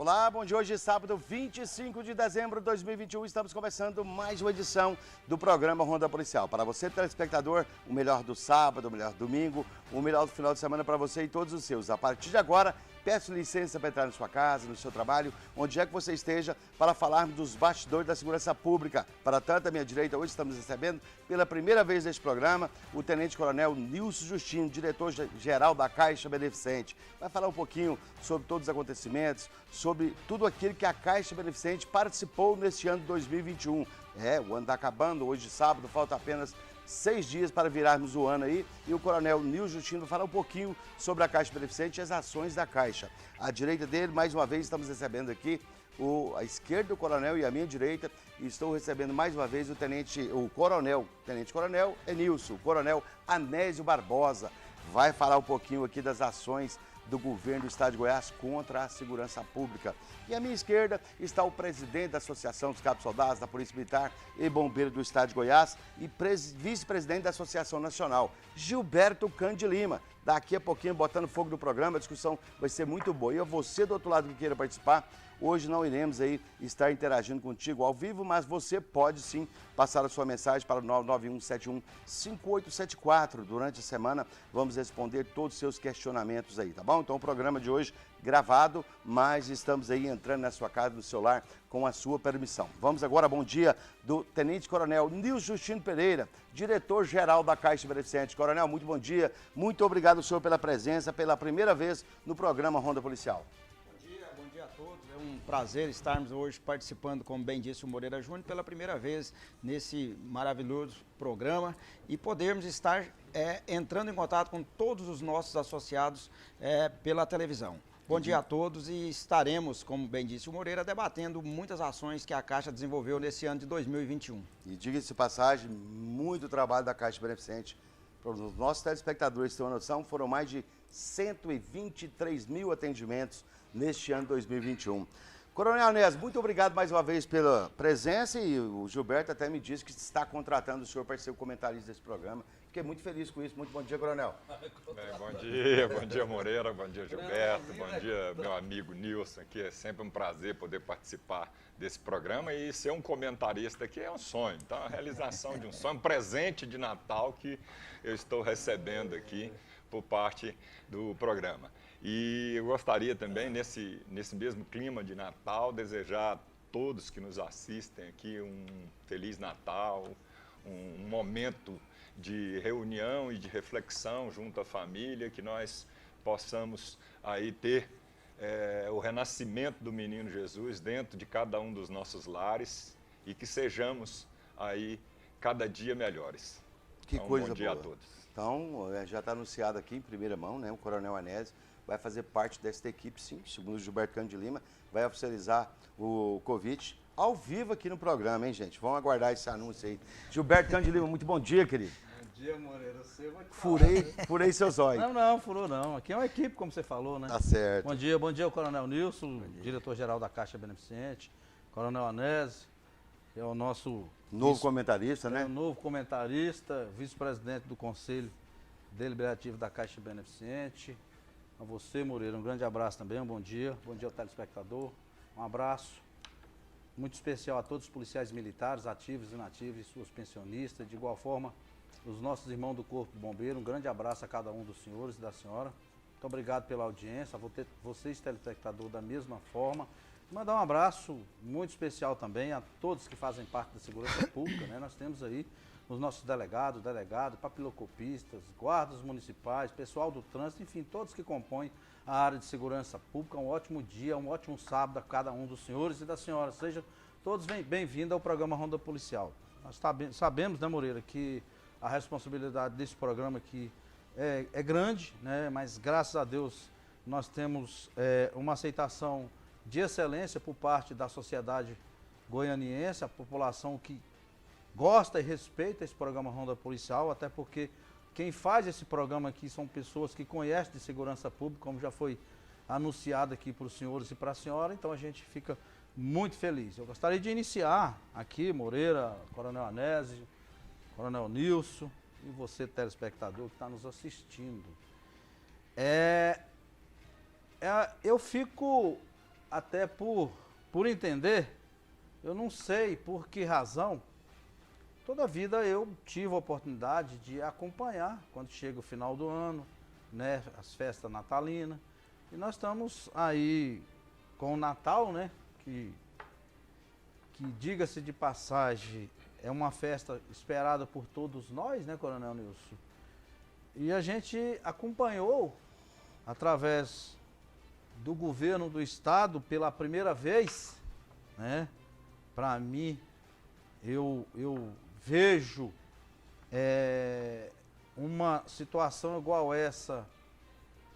Olá, bom dia. Hoje é sábado, 25 de dezembro de 2021. Estamos começando mais uma edição do programa Ronda Policial. Para você, telespectador, o melhor do sábado, o melhor do domingo, o melhor do final de semana para você e todos os seus. A partir de agora, peço licença para entrar na sua casa, no seu trabalho, onde é que você esteja, para falarmos dos bastidores da segurança pública. Para tanto, à minha direita, hoje estamos recebendo, pela primeira vez neste programa, o Tenente Coronel Nilson Justino, diretor-geral da Caixa Beneficente. Vai falar um pouquinho sobre todos os acontecimentos, sobre tudo aquilo que a Caixa Beneficente participou neste ano de 2021. O ano está acabando, hoje sábado, falta apenas 6 dias para virarmos o ano aí, e o Coronel Nilson Justino vai falar um pouquinho sobre a Caixa Beneficente e as ações da Caixa. À direita dele, mais uma vez, estamos recebendo aqui a esquerda do Coronel e a minha direita, e estou recebendo mais uma vez o Tenente Coronel Nilson, o Coronel Anésio Barbosa, vai falar um pouquinho aqui das ações do governo do Estado de Goiás contra a segurança pública. E à minha esquerda está o presidente da Associação dos Cabos Soldados da Polícia Militar e Bombeiro do Estado de Goiás e vice-presidente da Associação Nacional, Gilberto Cândido Lima. Daqui a pouquinho, botando fogo no programa, a discussão vai ser muito boa. E você do outro lado que queira participar, hoje não iremos aí estar interagindo contigo ao vivo, mas você pode sim passar a sua mensagem para o 991715874. Durante a semana vamos responder todos os seus questionamentos aí, tá bom? Então o programa de hoje gravado, mas estamos aí entrando na sua casa, no seu lar, com a sua permissão. Vamos agora, bom dia, do Tenente Coronel Nilson Justino Pereira, diretor-geral da Caixa Beneficente. Coronel, muito bom dia, muito obrigado, senhor, pela presença, pela primeira vez no programa Ronda Policial. Bom dia a todos. É um prazer estarmos hoje participando, como bem disse o Moreira Júnior, pela primeira vez nesse maravilhoso programa e podermos estar entrando em contato com todos os nossos associados pela televisão. Bom dia a todos e estaremos, como bem disse o Moreira, debatendo muitas ações que a Caixa desenvolveu nesse ano de 2021. E diga-se de passagem, muito trabalho da Caixa Beneficente. Para os nossos telespectadores terem uma noção, foram mais de 123 mil atendimentos neste ano de 2021. Coronel Anésio, muito obrigado mais uma vez pela presença e o Gilberto até me disse que está contratando o senhor para ser o comentarista desse programa. Fiquei muito feliz com isso. Muito bom dia, Coronel. Bom dia Moreira, bom dia Gilberto, bom dia meu amigo Nilson aqui. É sempre um prazer poder participar desse programa e ser um comentarista aqui é um sonho, então a realização de um sonho, um presente de Natal que eu estou recebendo aqui por parte do programa. E eu gostaria também, nesse mesmo clima de Natal, desejar a todos que nos assistem aqui um Feliz Natal, um momento de reunião e de reflexão junto à família, que nós possamos aí ter o renascimento do Menino Jesus dentro de cada um dos nossos lares e que sejamos aí cada dia melhores. Que então, coisa bom dia boa. A todos. Então, já está anunciado aqui em primeira mão, né? O Coronel Anésio vai fazer parte desta equipe, sim, segundo o Gilberto Cândido Lima, vai oficializar o convite ao vivo aqui no programa, hein, gente? Vamos aguardar esse anúncio aí. Gilberto Cândido Lima, muito bom dia, querido. Bom dia, Moreira. Você vai Furei seus olhos. Não, furou não. Aqui é uma equipe, como você falou, né? Tá certo. Bom dia, Coronel Nilson, diretor-geral da Caixa Beneficente, Coronel Anésio, que é o nosso... Novo comentarista, né? O novo comentarista, vice-presidente do Conselho Deliberativo da Caixa Beneficente. A você, Moreira, um grande abraço também, um bom dia. Bom dia ao telespectador. Um abraço muito especial a todos os policiais militares, ativos e inativos e suas pensionistas. De igual forma, os nossos irmãos do Corpo Bombeiro. Um grande abraço a cada um dos senhores e da senhora. Muito obrigado pela audiência. Vocês, telespectador, da mesma forma. Mandar um abraço muito especial também a todos que fazem parte da segurança pública, né? Nós temos aí os nossos delegados, papilocopistas, guardas municipais, pessoal do trânsito, enfim, todos que compõem a área de segurança pública. Um ótimo dia, um ótimo sábado a cada um dos senhores e das senhoras. Sejam todos bem-vindos ao programa Ronda Policial. Nós sabemos, né, Moreira, que a responsabilidade desse programa aqui é grande, né? Mas graças a Deus nós temos uma aceitação de excelência por parte da sociedade goianiense, a população que gosta e respeita esse programa Ronda Policial, até porque quem faz esse programa aqui são pessoas que conhecem de segurança pública, como já foi anunciado aqui para os senhores e para a senhora, então a gente fica muito feliz. Eu gostaria de iniciar aqui, Moreira, Coronel Anésio, Coronel Nilson e você, telespectador que está nos assistindo. Eu fico até por entender, eu não sei por que razão, toda a vida eu tive a oportunidade de acompanhar quando chega o final do ano, né, as festas natalinas. E nós estamos aí com o Natal, né, que diga-se de passagem, é uma festa esperada por todos nós, né, Coronel Nilson? E a gente acompanhou, através do governo do estado, pela primeira vez, né, para mim, eu vejo uma situação igual essa,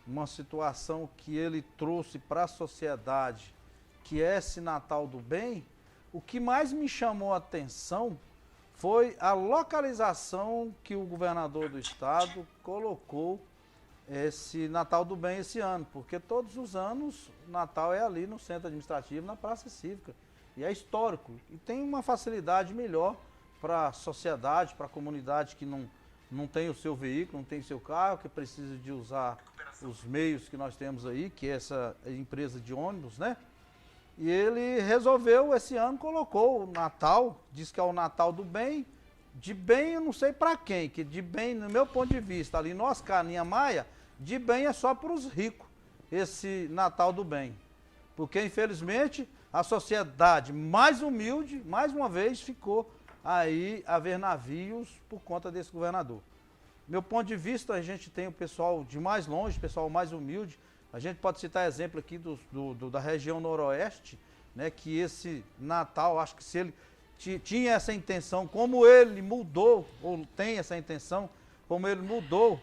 uma situação que ele trouxe para a sociedade, que é esse Natal do Bem. O que mais me chamou a atenção foi a localização que o governador do estado colocou esse Natal do Bem esse ano, porque todos os anos o Natal é ali no centro administrativo, na Praça Cívica, e é histórico, e tem uma facilidade melhor para a sociedade, para a comunidade que não tem o seu veículo, não tem o seu carro, que precisa de usar os meios que nós temos aí, que é essa empresa de ônibus, né? E ele resolveu, esse ano, colocou o Natal, diz que é o Natal do Bem. De bem eu não sei para quem, que de bem, no meu ponto de vista, ali no Oscar Niemeyer, de bem é só para os ricos, esse Natal do Bem. Porque, infelizmente, a sociedade mais humilde, mais uma vez, ficou aí a ver navios por conta desse governador. Meu ponto de vista, a gente tem o pessoal de mais longe, pessoal mais humilde. A gente pode citar exemplo aqui da região noroeste, né, que esse Natal, acho que se ele tinha essa intenção, como ele mudou, ou tem essa intenção, como ele mudou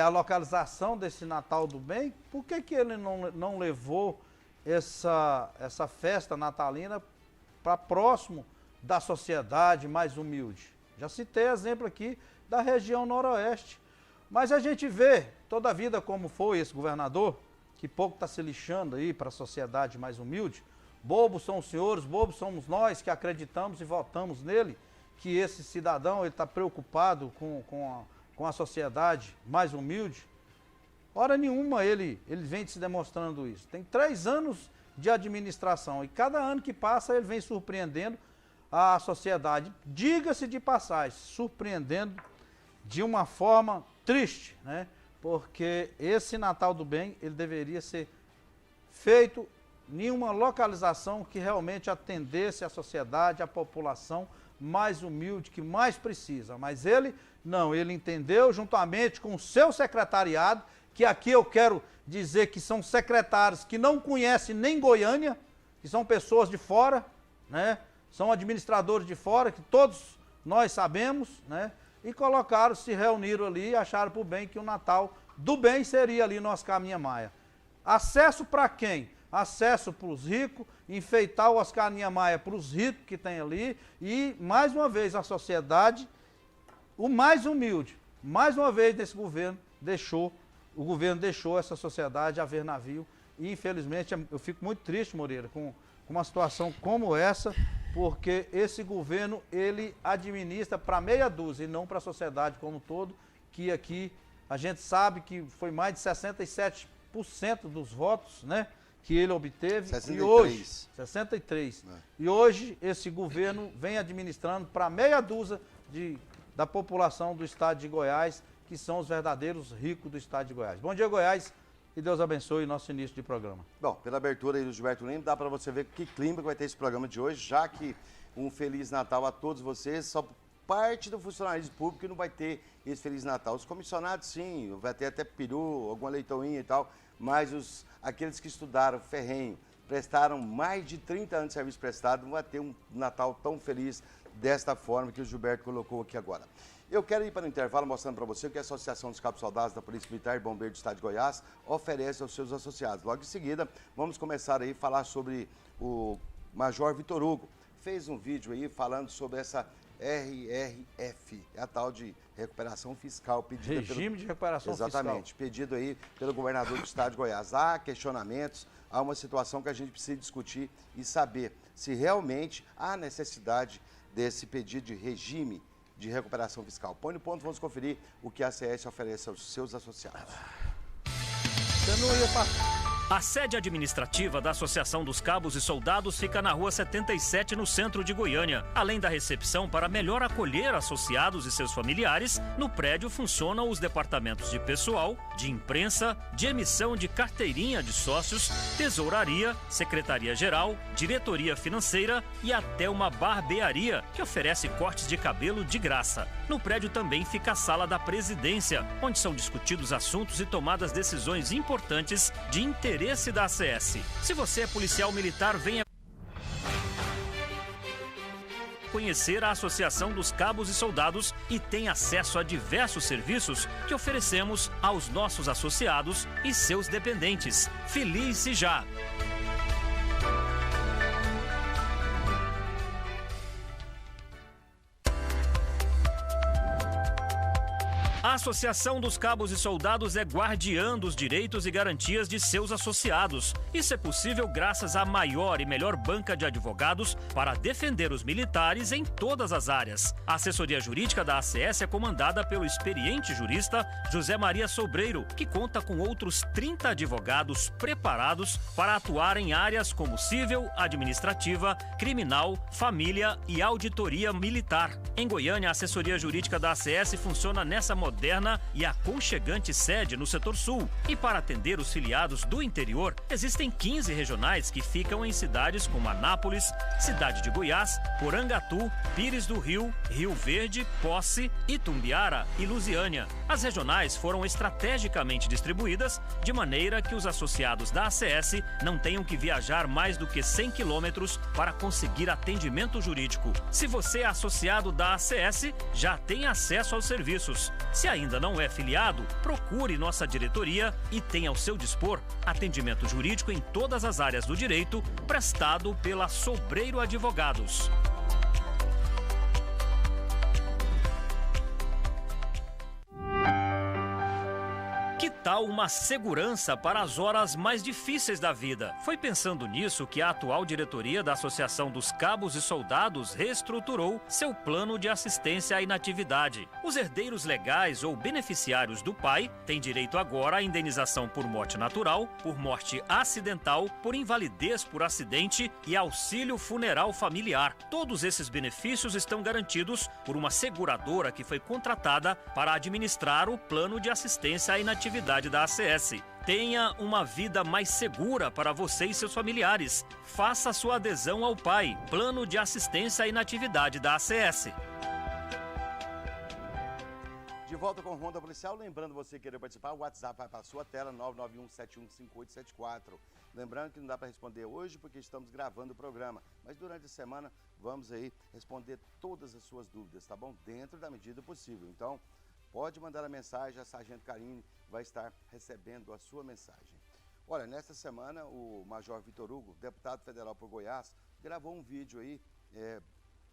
a localização desse Natal do Bem, por que ele não levou essa festa natalina para próximo da sociedade mais humilde? Já citei exemplo aqui da região noroeste. Mas a gente vê toda a vida como foi esse governador, que pouco está se lixando aí para a sociedade mais humilde. Bobos são os senhores, bobos somos nós que acreditamos e votamos nele, que esse cidadão está preocupado com a sociedade mais humilde. Hora nenhuma ele vem se demonstrando isso. Tem 3 anos de administração e cada ano que passa ele vem surpreendendo a sociedade. Diga-se de passagem, surpreendendo de uma forma triste, né? Porque esse Natal do Bem, ele deveria ser feito em uma localização que realmente atendesse a sociedade, a população mais humilde, que mais precisa. Mas ele não, ele entendeu, juntamente com o seu secretariado, que aqui eu quero dizer que são secretários que não conhecem nem Goiânia, que são pessoas de fora, né? São administradores de fora, que todos nós sabemos, né? E colocaram, se reuniram ali e acharam por bem que o Natal do Bem seria ali no Oscar Niemeyer. Acesso para quem? Acesso para os ricos, enfeitar o Oscar Niemeyer para os ricos que tem ali e, mais uma vez, a sociedade, o mais humilde, mais uma vez desse governo, o governo deixou essa sociedade a ver navio e, infelizmente, eu fico muito triste, Moreira, com uma situação como essa, porque esse governo, ele administra para meia dúzia e não para a sociedade como um todo, que aqui a gente sabe que foi mais de 67% dos votos, né, que ele obteve. 63. E hoje, 63. E hoje esse governo vem administrando para meia dúzia da população do estado de Goiás, que são os verdadeiros ricos do estado de Goiás. Bom dia, Goiás. E Deus abençoe o nosso início de programa. Bom, pela abertura aí do Gilberto Lima, dá para você ver que clima que vai ter esse programa de hoje, já que um Feliz Natal a todos vocês, só parte do funcionalismo público que não vai ter esse Feliz Natal. Os comissionados, sim, vai ter até peru, alguma leitoinha e tal, mas aqueles que estudaram ferrenho, prestaram mais de 30 anos de serviço prestado, não vai ter um Natal tão feliz desta forma que o Gilberto colocou aqui agora. Eu quero ir para o intervalo mostrando para você o que a Associação dos Cabos Soldados da Polícia Militar e Bombeiro do Estado de Goiás oferece aos seus associados. Logo em seguida, vamos começar aí a falar sobre o Major Vitor Hugo. Fez um vídeo aí falando sobre essa RRF, a tal de recuperação fiscal. Regime de recuperação fiscal. Exatamente, pedido aí pelo governador do Estado de Goiás. Há questionamentos, há uma situação que a gente precisa discutir e saber se realmente há necessidade desse pedido de regime de recuperação fiscal. Põe no ponto, vamos conferir o que a ACS oferece aos seus associados. Você não ia passar. A sede administrativa da Associação dos Cabos e Soldados fica na Rua 77, no centro de Goiânia. Além da recepção para melhor acolher associados e seus familiares, no prédio funcionam os departamentos de pessoal, de imprensa, de emissão de carteirinha de sócios, tesouraria, secretaria-geral, diretoria financeira e até uma barbearia, que oferece cortes de cabelo de graça. No prédio também fica a sala da presidência, onde são discutidos assuntos e tomadas decisões importantes de interesse da ACS. Se você é policial militar, venha conhecer a Associação dos Cabos e Soldados e tem acesso a diversos serviços que oferecemos aos nossos associados e seus dependentes. Filie-se já! A Associação dos Cabos e Soldados é guardiã dos direitos e garantias de seus associados. Isso é possível graças à maior e melhor banca de advogados para defender os militares em todas as áreas. A assessoria jurídica da ACS é comandada pelo experiente jurista José Maria Sobreiro, que conta com outros 30 advogados preparados para atuar em áreas como civil, administrativa, criminal, família e auditoria militar. Em Goiânia, a assessoria jurídica da ACS funciona nessa moderna e aconchegante sede no setor sul. E para atender os filiados do interior, existem 15 regionais que ficam em cidades como Anápolis, Cidade de Goiás, Porangatu, Pires do Rio, Rio Verde, Posse, Itumbiara e Lusiânia. As regionais foram estrategicamente distribuídas de maneira que os associados da ACS não tenham que viajar mais do que 100 quilômetros para conseguir atendimento jurídico. Se você é associado da ACS, já tem acesso aos serviços. Se ainda não é filiado, procure nossa diretoria e tenha ao seu dispor atendimento jurídico em todas as áreas do direito, prestado pela Sobreiro Advogados. Que tal uma segurança para as horas mais difíceis da vida? Foi pensando nisso que a atual diretoria da Associação dos Cabos e Soldados reestruturou seu plano de assistência à inatividade. Os herdeiros legais ou beneficiários do pai têm direito agora à indenização por morte natural, por morte acidental, por invalidez por acidente e auxílio funeral familiar. Todos esses benefícios estão garantidos por uma seguradora que foi contratada para administrar o plano de assistência à inatividade da ACS. Tenha uma vida mais segura para você e seus familiares. Faça sua adesão ao PAI, Plano de Assistência à Inatividade da ACS. De volta com Ronda Policial, lembrando você que querer participar, o WhatsApp vai para a sua tela, 991715874. Lembrando que não dá para responder hoje porque estamos gravando o programa, mas durante a semana vamos aí responder todas as suas dúvidas, tá bom? Dentro da medida possível. Então, pode mandar a mensagem, a Sargento Karine vai estar recebendo a sua mensagem. Olha, nesta semana o Major Vitor Hugo, deputado federal por Goiás, gravou um vídeo aí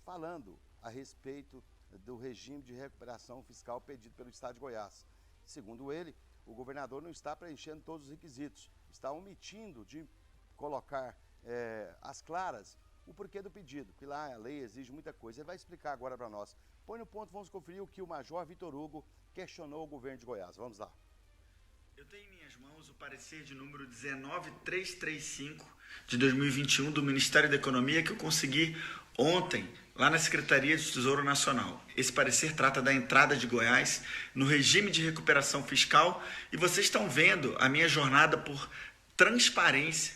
falando a respeito do regime de recuperação fiscal pedido pelo Estado de Goiás. Segundo ele, o governador não está preenchendo todos os requisitos, está omitindo de colocar às claras o porquê do pedido, que lá a lei exige muita coisa. Ele vai explicar agora para nós. Põe no ponto, vamos conferir o que o Major Vitor Hugo questionou o governo de Goiás. Vamos lá. Eu tenho em minhas mãos o parecer de número 19335 de 2021 do Ministério da Economia que eu consegui ontem lá na Secretaria de Tesouro Nacional. Esse parecer trata da entrada de Goiás no regime de recuperação fiscal e vocês estão vendo a minha jornada por transparência.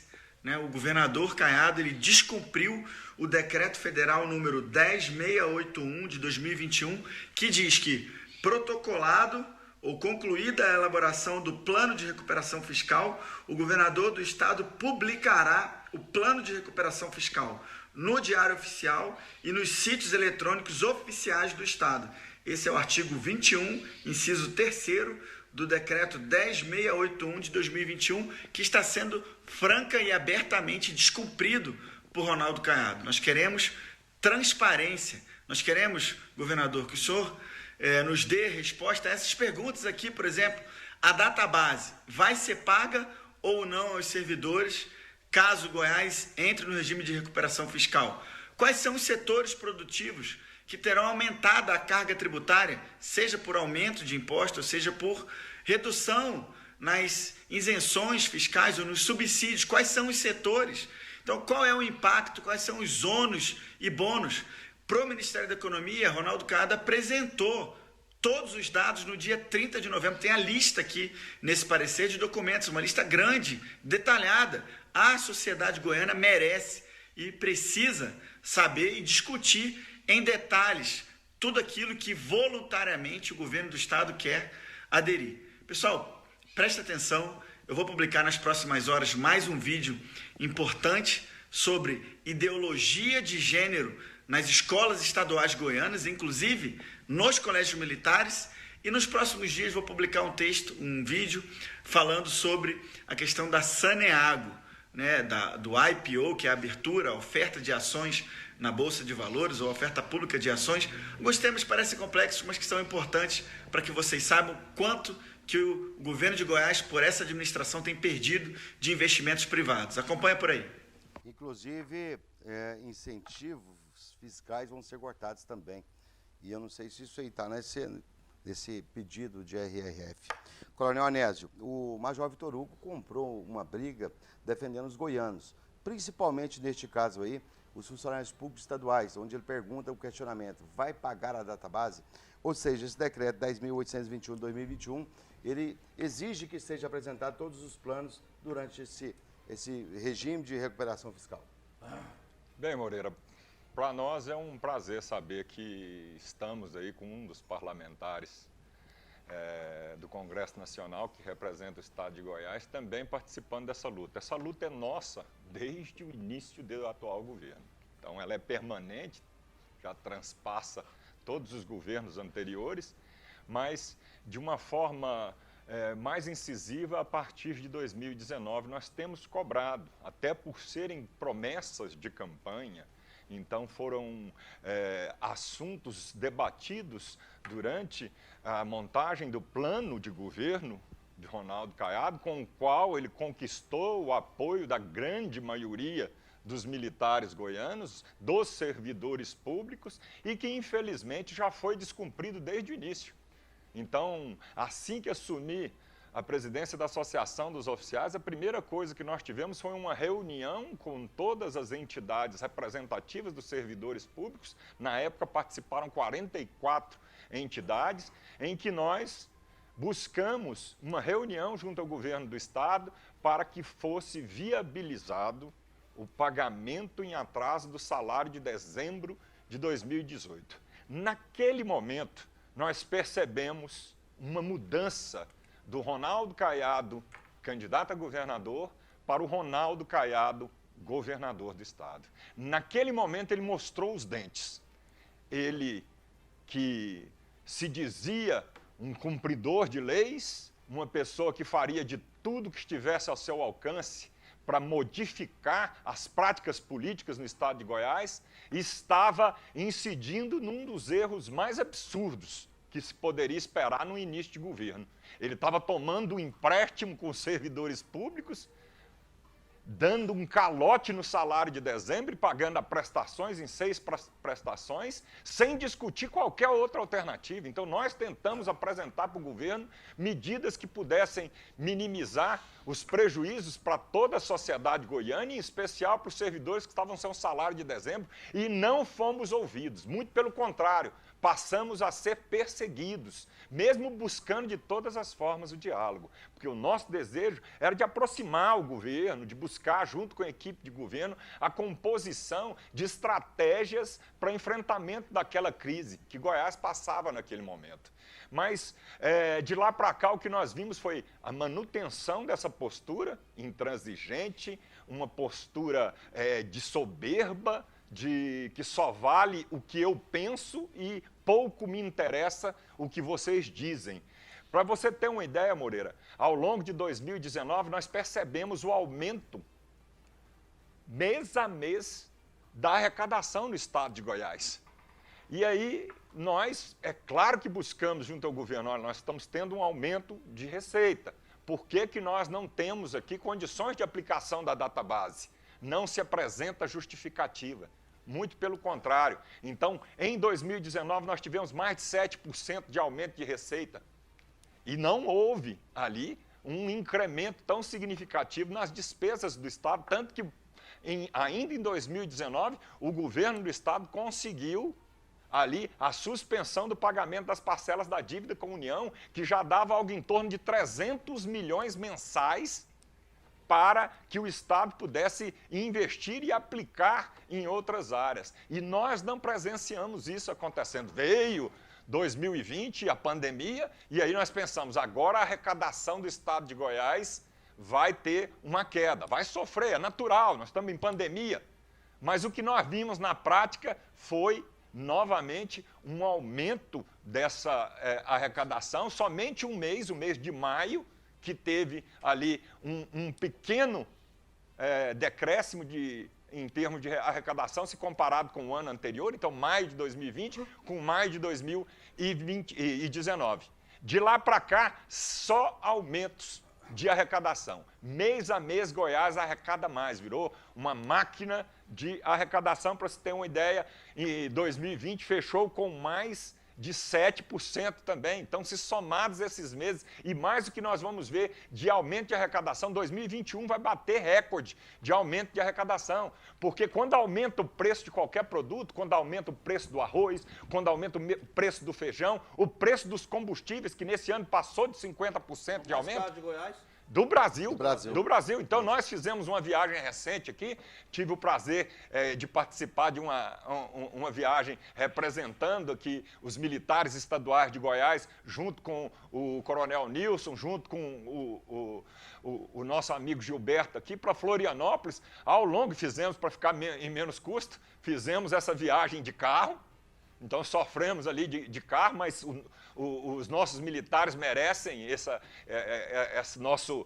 O governador Caiado ele descumpriu o decreto federal número 10681 de 2021, que diz que protocolado ou concluída a elaboração do plano de recuperação fiscal, o governador do estado publicará o plano de recuperação fiscal no Diário Oficial e nos sítios eletrônicos oficiais do estado. Esse é o artigo 21, inciso 3º, do decreto 10681 de 2021, que está sendo franca e abertamente descumprido por Ronaldo Caiado. Nós queremos transparência, nós queremos, governador, que o senhor nos dê resposta a essas perguntas aqui, por exemplo, a database vai ser paga ou não aos servidores caso Goiás entre no regime de recuperação fiscal? Quais são os setores produtivos que terão aumentado a carga tributária, seja por aumento de impostos, seja por redução nas isenções fiscais ou nos subsídios, quais são os setores. Então, qual é o impacto, quais são os ônus e bônus. Para o Ministério da Economia, Ronaldo Caiado apresentou todos os dados no dia 30 de novembro. Tem a lista aqui nesse parecer de documentos, uma lista grande, detalhada. A sociedade goiana merece e precisa saber e discutir em detalhes tudo aquilo que voluntariamente o governo do estado quer aderir. Pessoal, presta atenção, eu vou publicar nas próximas horas mais um vídeo importante sobre ideologia de gênero nas escolas estaduais goianas, inclusive nos colégios militares, e nos próximos dias vou publicar um texto, um vídeo, falando sobre a questão da Saneago, né, do IPO, que é a abertura, a oferta de ações na Bolsa de Valores, ou oferta pública de ações. Alguns temas parecem complexos, mas que são importantes para que vocês saibam quanto que o governo de Goiás, por essa administração, tem perdido de investimentos privados. Acompanha por aí. Inclusive, incentivos fiscais vão ser cortados também. E eu não sei se isso aí está nesse pedido de RRF. Coronel Anésio, o Major Vitor Hugo comprou uma briga defendendo os goianos, principalmente neste caso aí, os funcionários públicos estaduais, onde ele pergunta o questionamento, vai pagar a database? Ou seja, esse decreto 10.821 de 2021, ele exige que seja apresentado todos os planos durante esse regime de recuperação fiscal. Bem, Moreira, para nós é um prazer saber que estamos aí com um dos parlamentares do Congresso Nacional, que representa o estado de Goiás, também participando dessa luta. Essa luta é nossa desde o início do atual governo. Então, ela é permanente, já transpassa todos os governos anteriores, mas de uma forma mais incisiva a partir de 2019. Nós temos cobrado, até por serem promessas de campanha. Então, foram assuntos debatidos durante a montagem do plano de governo de Ronaldo Caiado, com o qual ele conquistou o apoio da grande maioria dos militares goianos, dos servidores públicos, e que, infelizmente, já foi descumprido desde o início. Então, assim que assumi a presidência da Associação dos Oficiais, a primeira coisa que nós tivemos foi uma reunião com todas as entidades representativas dos servidores públicos. Na época participaram 44 entidades, em que nós buscamos uma reunião junto ao governo do estado para que fosse viabilizado o pagamento em atraso do salário de dezembro de 2018. Naquele momento, nós percebemos uma mudança do Ronaldo Caiado, candidato a governador, para o Ronaldo Caiado, governador do estado. Naquele momento, ele mostrou os dentes. Ele, que se dizia um cumpridor de leis, uma pessoa que faria de tudo que estivesse ao seu alcance para modificar as práticas políticas no estado de Goiás, estava incidindo num dos erros mais absurdos que se poderia esperar no início de governo. Ele estava tomando um empréstimo com os servidores públicos, dando um calote no salário de dezembro e pagando as prestações em 6 prestações, sem discutir qualquer outra alternativa. Então, nós tentamos apresentar para o governo medidas que pudessem minimizar os prejuízos para toda a sociedade goiana, em especial para os servidores que estavam sem o salário de dezembro, e não fomos ouvidos. Muito pelo contrário, passamos a ser perseguidos, mesmo buscando de todas as formas o diálogo, porque o nosso desejo era de aproximar o governo, de buscar, junto com a equipe de governo, a composição de estratégias para enfrentamento daquela crise que Goiás passava naquele momento. Mas, de lá para cá, o que nós vimos foi a manutenção dessa postura intransigente, uma postura de soberba, de que só vale o que eu penso e pouco me interessa o que vocês dizem. Para você ter uma ideia, Moreira, ao longo de 2019 nós percebemos o aumento mês a mês da arrecadação no estado de Goiás. E aí nós, é claro que buscamos junto ao governo, olha, nós estamos tendo um aumento de receita. Por que que nós não temos aqui condições de aplicação da database? Não se apresenta justificativa. Muito pelo contrário. Então, em 2019, nós tivemos mais de 7% de aumento de receita. E não houve ali um incremento tão significativo nas despesas do Estado, tanto que ainda em 2019 o governo do Estado conseguiu ali a suspensão do pagamento das parcelas da dívida com a União, que já dava algo em torno de 300 milhões mensais para que o Estado pudesse investir e aplicar em outras áreas. E nós não presenciamos isso acontecendo. Veio 2020, a pandemia, e aí nós pensamos, agora a arrecadação do Estado de Goiás vai ter uma queda, vai sofrer, é natural, nós estamos em pandemia. Mas o que nós vimos na prática foi, novamente, um aumento dessa arrecadação, somente um mês, o mês de maio, que teve ali um pequeno decréscimo em termos de arrecadação, se comparado com o ano anterior, então maio de 2020 com maio de 2019. De lá para cá, só aumentos de arrecadação. Mês a mês, Goiás arrecada mais, virou uma máquina de arrecadação. Para você ter uma ideia, em 2020 fechou com mais de 7% também. Então, se somados esses meses, e mais o que nós vamos ver de aumento de arrecadação, 2021 vai bater recorde de aumento de arrecadação. Porque quando aumenta o preço de qualquer produto, quando aumenta o preço do arroz, quando aumenta o preço do feijão, o preço dos combustíveis, que nesse ano passou de 50% de aumento. De Goiás? Do Brasil. Então, nós fizemos uma viagem recente aqui, tive o prazer de participar de uma viagem representando aqui os militares estaduais de Goiás, junto com o Coronel Nilson, junto com o nosso amigo Gilberto aqui, para Florianópolis. Ao longo fizemos, para ficar em menos custo, fizemos essa viagem de carro. Então, sofremos ali de carro, mas os nossos militares merecem esse nosso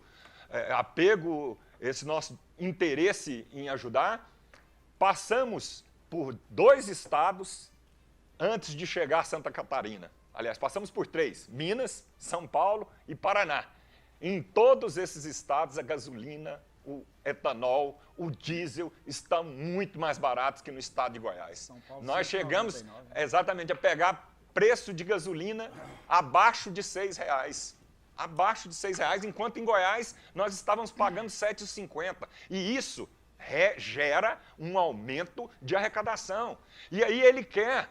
apego, esse nosso interesse em ajudar. Passamos por 2 estados antes de chegar a Santa Catarina. Aliás, passamos por 3, Minas, São Paulo e Paraná. Em todos esses estados, a gasolina, o etanol, o diesel estão muito mais baratos que no estado de Goiás. Nós chegamos exatamente a pegar preço de gasolina abaixo de R$6. Abaixo de R$6, enquanto em Goiás nós estávamos pagando R$7,50. E isso gera um aumento de arrecadação. E aí ele quer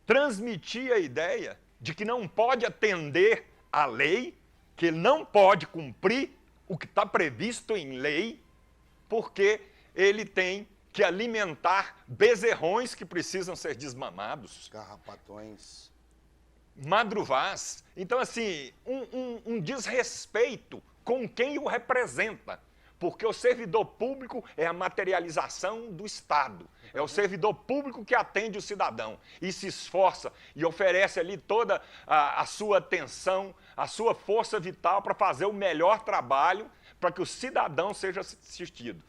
transmitir a ideia de que não pode atender à lei, que ele não pode cumprir o que está previsto em lei, porque ele tem que alimentar bezerrões que precisam ser desmamados. Carrapatões. Madruvás. Então, assim, um desrespeito com quem o representa. Porque o servidor público é a materialização do Estado. É o servidor público que atende o cidadão e se esforça e oferece ali toda a sua atenção, a sua força vital para fazer o melhor trabalho para que o cidadão seja assistido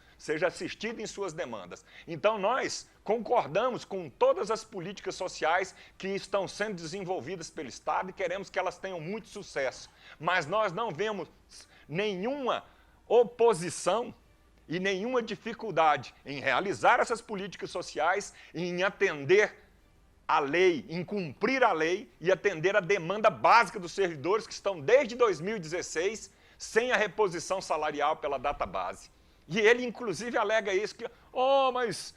em suas demandas. Então, nós concordamos com todas as políticas sociais que estão sendo desenvolvidas pelo Estado e queremos que elas tenham muito sucesso. Mas nós não vemos nenhuma oposição e nenhuma dificuldade em realizar essas políticas sociais, em atender a lei, em cumprir a lei e atender a demanda básica dos servidores que estão desde 2016 sem a reposição salarial pela database. E ele, inclusive, alega isso, que, mas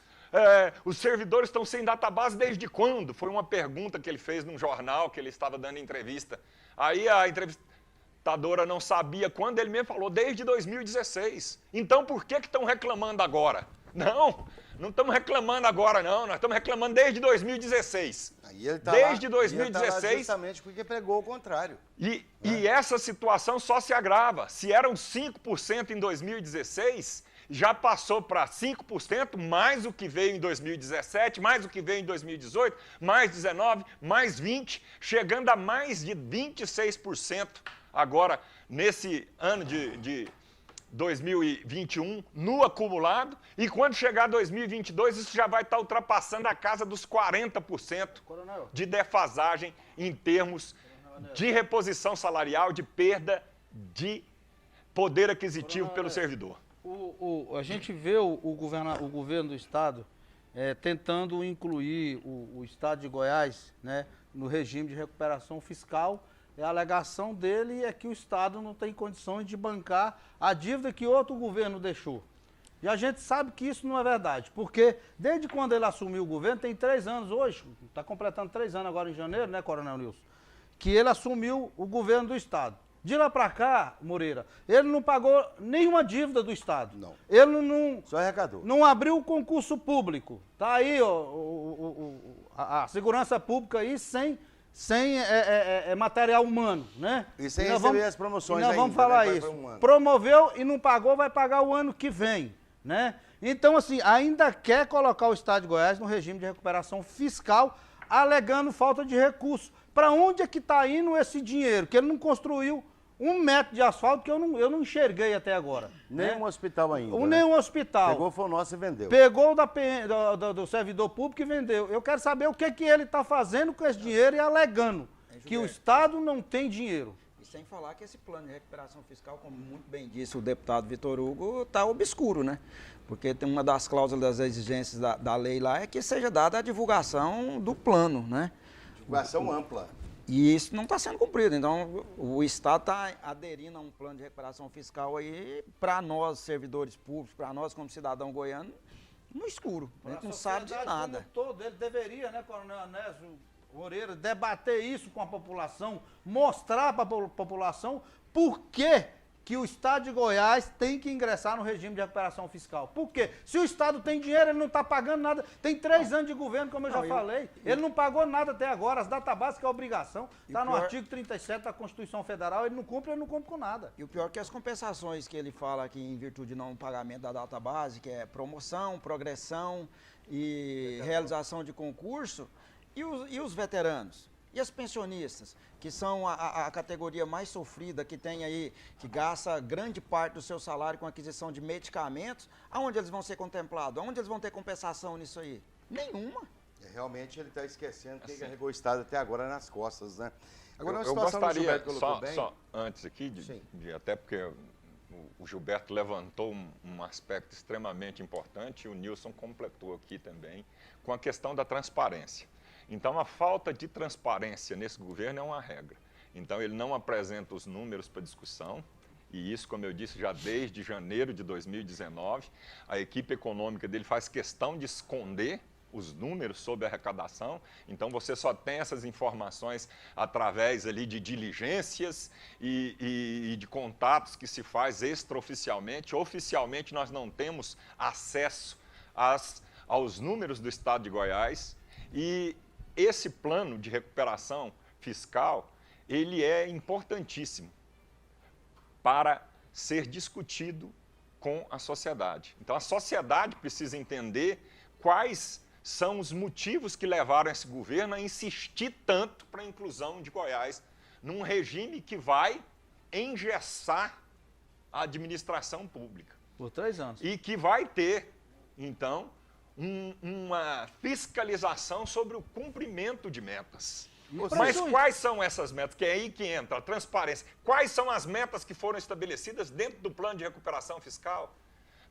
os servidores estão sem database desde quando? Foi uma pergunta que ele fez num jornal que ele estava dando entrevista. Aí a entrevistadora não sabia quando, ele mesmo falou, desde 2016. Então, por que estão reclamando agora? Não estamos reclamando agora, não. Nós estamos reclamando desde 2016. Aí ele tá desde lá, 2016. Ele tá lá justamente porque pregou o contrário. E essa situação só se agrava. Se eram 5% em 2016, já passou para 5%, mais o que veio em 2017, mais o que veio em 2018, mais 19%, mais 20%, chegando a mais de 26% agora, nesse ano de 2021, no acumulado, e quando chegar 2022, isso já vai estar ultrapassando a casa dos 40% de defasagem em termos de reposição salarial, de perda de poder aquisitivo pelo servidor. A gente vê o governo do Estado tentando incluir o Estado de Goiás, né, no regime de recuperação fiscal, a alegação dele é que o Estado não tem condições de bancar a dívida que outro governo deixou. E a gente sabe que isso não é verdade, porque desde quando ele assumiu o governo, tem 3 anos hoje, está completando 3 anos agora em janeiro, né, Coronel Nilson? Que ele assumiu o governo do Estado. De lá para cá, Moreira, ele não pagou nenhuma dívida do Estado. Não. Ele não... Só arrecadou. Não abriu o concurso público. Tá aí ó, a segurança pública aí sem material humano, né? E sem receber as promoções nós ainda. Vamos falar né? isso. Promoveu e não pagou, vai pagar o ano que vem, né? Então, assim, ainda quer colocar o Estado de Goiás no regime de recuperação fiscal, alegando falta de recursos. Para onde é que está indo esse dinheiro? Que ele não construiu 1 metro de asfalto que eu não enxerguei até agora. Nem um hospital ainda. Nem um hospital. Pegou foi o nosso e vendeu. Pegou do servidor público e vendeu. Eu quero saber o que ele está fazendo com esse dinheiro e alegando que o Estado não tem dinheiro. E sem falar que esse plano de recuperação fiscal, como muito bem disse o deputado Vitor Hugo, está obscuro, né? Porque tem uma das cláusulas das exigências da lei lá é que seja dada a divulgação do plano, né? Divulgação ampla. E isso não está sendo cumprido. Então, o Estado está aderindo a um plano de recuperação fiscal aí, para nós, servidores públicos, para nós, como cidadão goiano, no escuro. A gente não sabe de nada. Como todo, ele deveria, né, Coronel Anésio Moreira, debater isso com a população, mostrar para a população por que o Estado de Goiás tem que ingressar no regime de recuperação fiscal. Por quê? Se o Estado tem dinheiro, ele não está pagando nada. Tem 3 anos de governo, como eu já falei. Ele não pagou nada até agora. As databases, que é obrigação, está no artigo 37 da Constituição Federal. Ele não cumpre com nada. E o pior é que as compensações que ele fala aqui em virtude de não pagamento da database, que é promoção, progressão e realização de concurso, e os veteranos? E as pensionistas, que são a categoria mais sofrida, que tem aí, que gasta grande parte do seu salário com aquisição de medicamentos, aonde eles vão ser contemplados? Aonde eles vão ter compensação nisso aí? Nenhuma. Realmente ele está esquecendo quem carregou o Estado até agora nas costas, né? Agora, eu gostaria, só antes aqui, até porque o Gilberto levantou um aspecto extremamente importante, e o Nilson completou aqui também, com a questão da transparência. Então, a falta de transparência nesse governo é uma regra. Então, ele não apresenta os números para discussão, e isso, como eu disse, já desde janeiro de 2019, a equipe econômica dele faz questão de esconder os números sobre a arrecadação, então você só tem essas informações através ali de diligências e de contatos que se faz extraoficialmente. Oficialmente, nós não temos acesso aos números do Estado de Goiás, e esse plano de recuperação fiscal, ele é importantíssimo para ser discutido com a sociedade. Então, a sociedade precisa entender quais são os motivos que levaram esse governo a insistir tanto para a inclusão de Goiás num regime que vai engessar a administração pública. Por 3 anos. E que vai ter, então, uma fiscalização sobre o cumprimento de metas. Mas quais são essas metas? Que é aí que entra a transparência. Quais são as metas que foram estabelecidas dentro do plano de recuperação fiscal?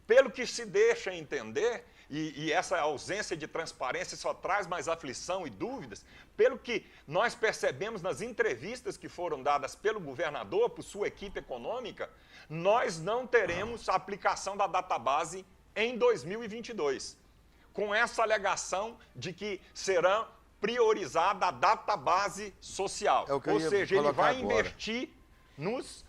Pelo que se deixa entender, e essa ausência de transparência só traz mais aflição e dúvidas, pelo que nós percebemos nas entrevistas que foram dadas pelo governador, por sua equipe econômica, nós não teremos a aplicação da database em 2022. Com essa alegação de que será priorizada a database social. Ou seja, ele vai investir nos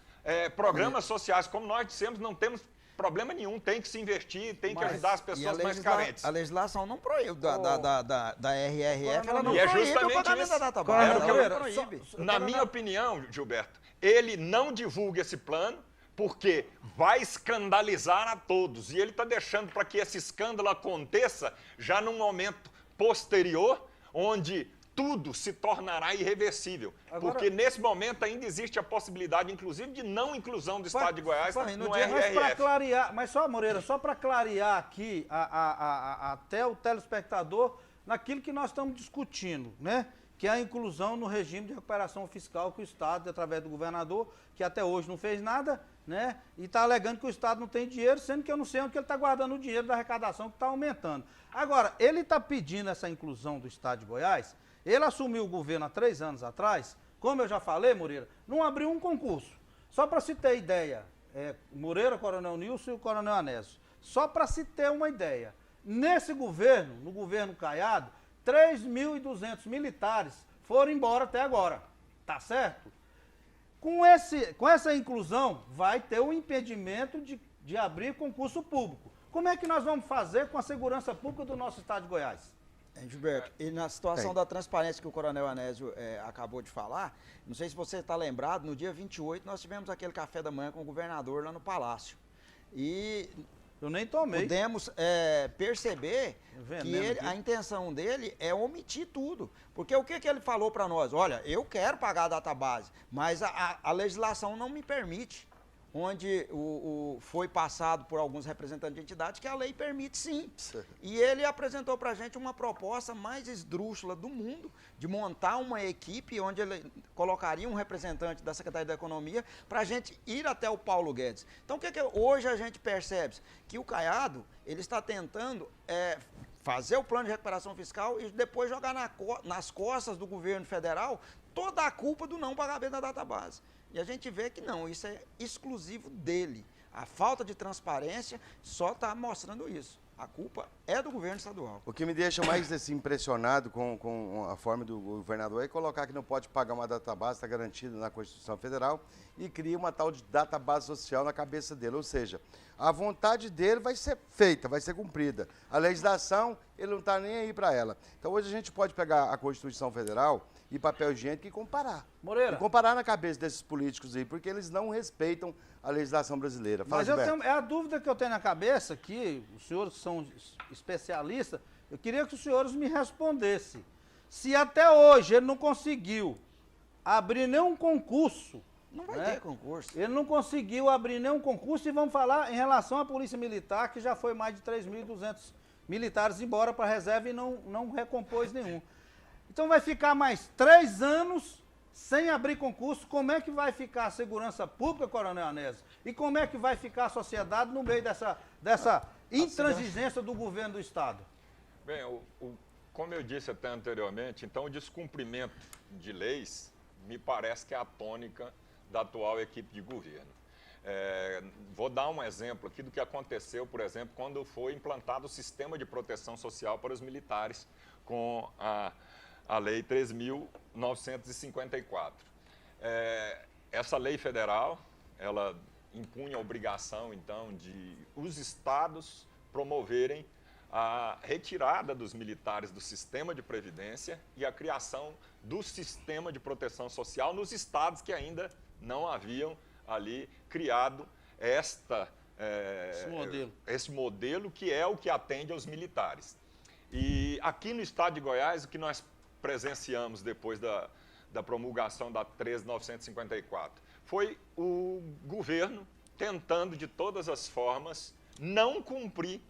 programas sociais. Como nós dissemos, não temos problema nenhum, tem que se investir, tem que ajudar as pessoas mais carentes. A legislação não proíbe, da RRF, ela não proíbe o pagamento da database. Ela não proíbe. Na minha opinião, Gilberto, ele não divulga esse plano, porque vai escandalizar a todos. E ele está deixando para que esse escândalo aconteça já num momento posterior, onde tudo se tornará irreversível. Agora, porque nesse momento ainda existe a possibilidade, inclusive, de não inclusão do Estado de Goiás no RRF. Mas só, Moreira, só para clarear aqui até o telespectador naquilo que nós estamos discutindo, né? Que é a inclusão no regime de recuperação fiscal que o Estado, através do governador, que até hoje não fez nada, né? E está alegando que o Estado não tem dinheiro, sendo que eu não sei onde que ele está guardando o dinheiro da arrecadação que está aumentando. Agora, ele está pedindo essa inclusão do Estado de Goiás, ele assumiu o governo há 3 anos atrás, como eu já falei, Moreira, não abriu um concurso. Só para se ter ideia, Moreira, Coronel Nilson e o Coronel Anésio, só para se ter uma ideia, nesse governo, no governo Caiado, 3.200 militares foram embora até agora, tá certo? Com essa inclusão, vai ter o impedimento de abrir concurso público. Como é que nós vamos fazer com a segurança pública do nosso estado de Goiás? Gilberto, e na situação da transparência que o Coronel Anésio acabou de falar, não sei se você está lembrado, no dia 28 nós tivemos aquele café da manhã com o governador lá no Palácio. E eu nem tomei. Podemos perceber que a intenção dele é omitir tudo. Porque o que ele falou para nós? Olha, eu quero pagar a database, mas a legislação não me permite. Onde foi passado por alguns representantes de entidades que a lei permite sim. E ele apresentou para a gente uma proposta mais esdrúxula do mundo, de montar uma equipe onde ele colocaria um representante da Secretaria da Economia para a gente ir até o Paulo Guedes. Então o que hoje a gente percebe? Que o Caiado ele está tentando fazer o plano de recuperação fiscal e depois jogar nas costas do governo federal toda a culpa do não pagamento da database. E a gente vê que não, isso é exclusivo dele. A falta de transparência só está mostrando isso. A culpa é do governo estadual. O que me deixa mais assim, impressionado com a forma do governador é colocar que não pode pagar uma database, está garantido na Constituição Federal, e cria uma tal de database social na cabeça dele. Ou seja, a vontade dele vai ser feita, vai ser cumprida. A legislação, ele não está nem aí para ela. Então hoje a gente pode pegar a Constituição Federal e papel higiênico e comparar. Moreira. E comparar na cabeça desses políticos aí, porque eles não respeitam a legislação brasileira. Fala, mas a dúvida que eu tenho na cabeça aqui, os senhores são especialistas, eu queria que os senhores me respondessem. Se até hoje ele não conseguiu abrir nenhum concurso, não vai ter concurso. Ele não conseguiu abrir nenhum concurso e vamos falar em relação à Polícia Militar, que já foi mais de 3.200 militares embora para a reserva e não recompôs nenhum. Então vai ficar mais 3 anos sem abrir concurso. Como é que vai ficar a segurança pública, Coronel Anésio? E como é que vai ficar a sociedade no meio dessa intransigência do governo do Estado? Bem, como eu disse até anteriormente, então o descumprimento de leis me parece que é a tônica da atual equipe de governo. Vou dar um exemplo aqui do que aconteceu, por exemplo, quando foi implantado o sistema de proteção social para os militares com a Lei 3.954. Essa lei federal, ela impunha a obrigação, então, de os estados promoverem a retirada dos militares do sistema de previdência e a criação do sistema de proteção social nos estados que ainda não haviam ali criado esse modelo que é o que atende aos militares. E aqui no estado de Goiás, o que nós presenciamos depois da promulgação da 13.954 foi o governo tentando de todas as formas não cumprir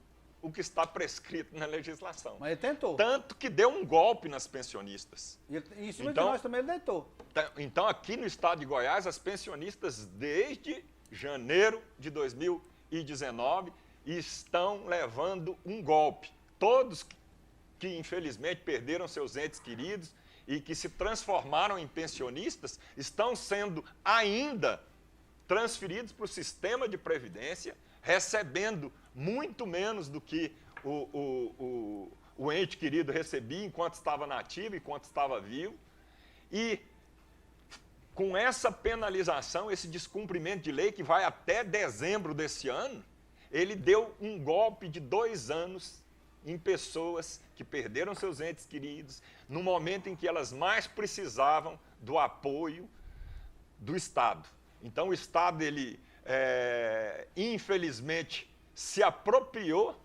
o que está prescrito na legislação. Mas ele tentou. Tanto que deu um golpe nas pensionistas. E em cima de nós também ele tentou. Então, aqui no estado de Goiás, as pensionistas, desde janeiro de 2019, estão levando um golpe. Todos que infelizmente perderam seus entes queridos e que se transformaram em pensionistas, estão sendo ainda transferidos para o sistema de previdência, recebendo muito menos do que o ente querido recebia enquanto estava nativo, enquanto estava vivo. E com essa penalização, esse descumprimento de lei que vai até dezembro desse ano, ele deu um golpe de 2 anos em pessoas que perderam seus entes queridos, no momento em que elas mais precisavam do apoio do Estado. Então, o Estado, ele, infelizmente, se apropriou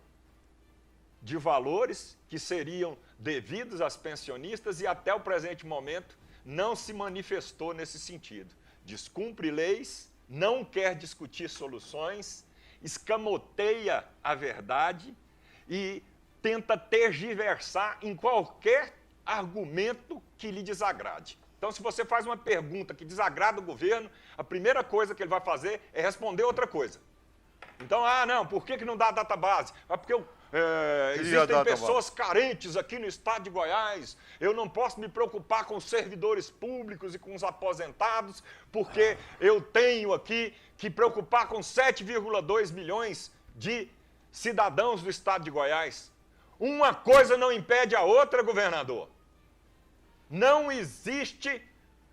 de valores que seriam devidos às pensionistas e, até o presente momento, não se manifestou nesse sentido. Descumpre leis, não quer discutir soluções, escamoteia a verdade e tenta tergiversar em qualquer argumento que lhe desagrade. Então, se você faz uma pergunta que desagrada o governo, a primeira coisa que ele vai fazer é responder outra coisa. Então, não, por que não dá a database? Porque existem pessoas carentes aqui no estado de Goiás, eu não posso me preocupar com os servidores públicos e com os aposentados, porque eu tenho aqui que preocupar com 7,2 milhões de cidadãos do estado de Goiás. Uma coisa não impede a outra, governador. Não existe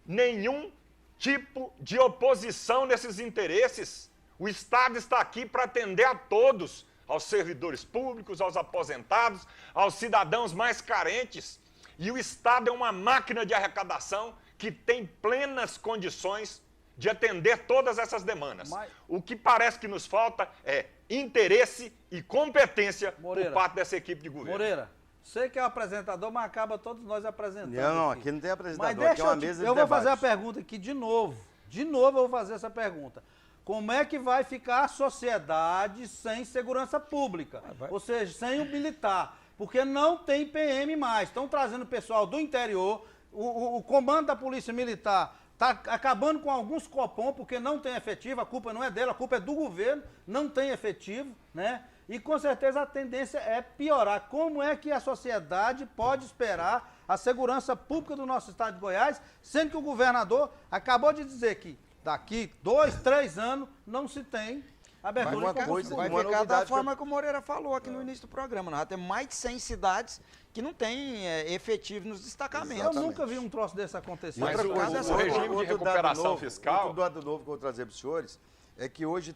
nenhum tipo de oposição nesses interesses. O Estado está aqui para atender a todos, aos servidores públicos, aos aposentados, aos cidadãos mais carentes. E o Estado é uma máquina de arrecadação que tem plenas condições de atender todas essas demandas. O que parece que nos falta é interesse e competência por parte dessa equipe de governo. Moreira, você que é o apresentador, mas acaba todos nós apresentando. Não, aqui não tem apresentador, mas aqui é uma mesa de debate. Eu vou fazer a pergunta aqui de novo. De novo eu vou fazer essa pergunta. Como é que vai ficar a sociedade sem segurança pública? Ou seja, sem o militar. Porque não tem PM mais. Estão trazendo pessoal do interior, o comando da Polícia Militar está acabando com alguns Copom, porque não tem efetivo, a culpa não é dele, a culpa é do governo, não tem efetivo, né? E com certeza a tendência é piorar. Como é que a sociedade pode esperar a segurança pública do nosso estado de Goiás, sendo que o governador acabou de dizer que daqui 2, 3 anos não se tem abertura de concurso. Vai ficar da forma que o Moreira falou aqui no início do programa. Nós temos mais de 100 cidades que não têm efetivo nos destacamentos. Exatamente. Eu nunca vi um troço desse acontecer. Mas o regime de recuperação fiscal... Outro dado novo que eu vou trazer para os senhores é que hoje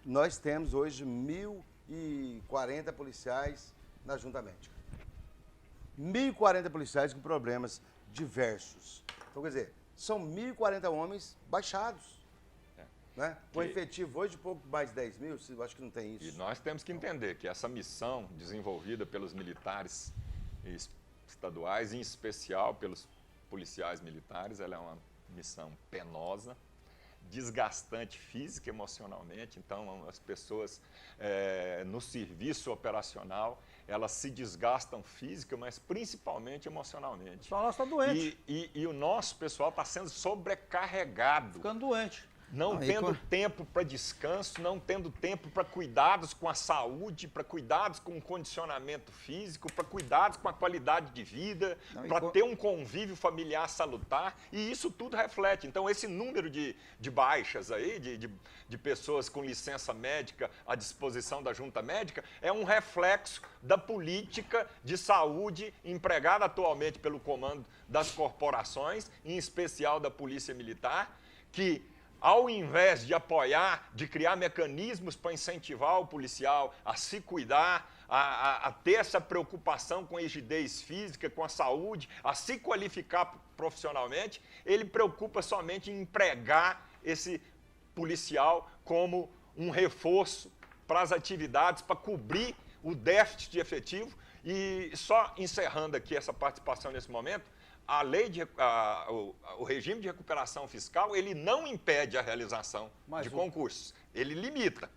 nós temos hoje 1.040 policiais na junta médica. 1.040 policiais com problemas diversos. Então, quer dizer, são 1.040 homens baixados. Né? Com efetivo hoje, pouco mais de 10 mil, eu acho que não tem isso. E nós temos que entender que essa missão desenvolvida pelos militares estaduais, em especial pelos policiais militares, ela é uma missão penosa, desgastante física e emocionalmente. Então, as pessoas no serviço operacional, elas se desgastam física, mas principalmente emocionalmente. Só nós estamos doentes. E o nosso pessoal está sendo sobrecarregado. Ficando doente. Não tendo tempo para descanso, não tendo tempo para cuidados com a saúde, para cuidados com o condicionamento físico, para cuidados com a qualidade de vida, para ter um convívio familiar salutar, e isso tudo reflete. Então, esse número de baixas aí, de pessoas com licença médica à disposição da junta médica, é um reflexo da política de saúde empregada atualmente pelo comando das corporações, em especial da Polícia Militar, que ao invés de apoiar, de criar mecanismos para incentivar o policial a se cuidar, a ter essa preocupação com a rigidez física, com a saúde, a se qualificar profissionalmente, ele preocupa somente em empregar esse policial como um reforço para as atividades, para cobrir o déficit de efetivo. E só encerrando aqui essa participação nesse momento, o regime de recuperação fiscal, ele não impede a realização de concursos, ele limita.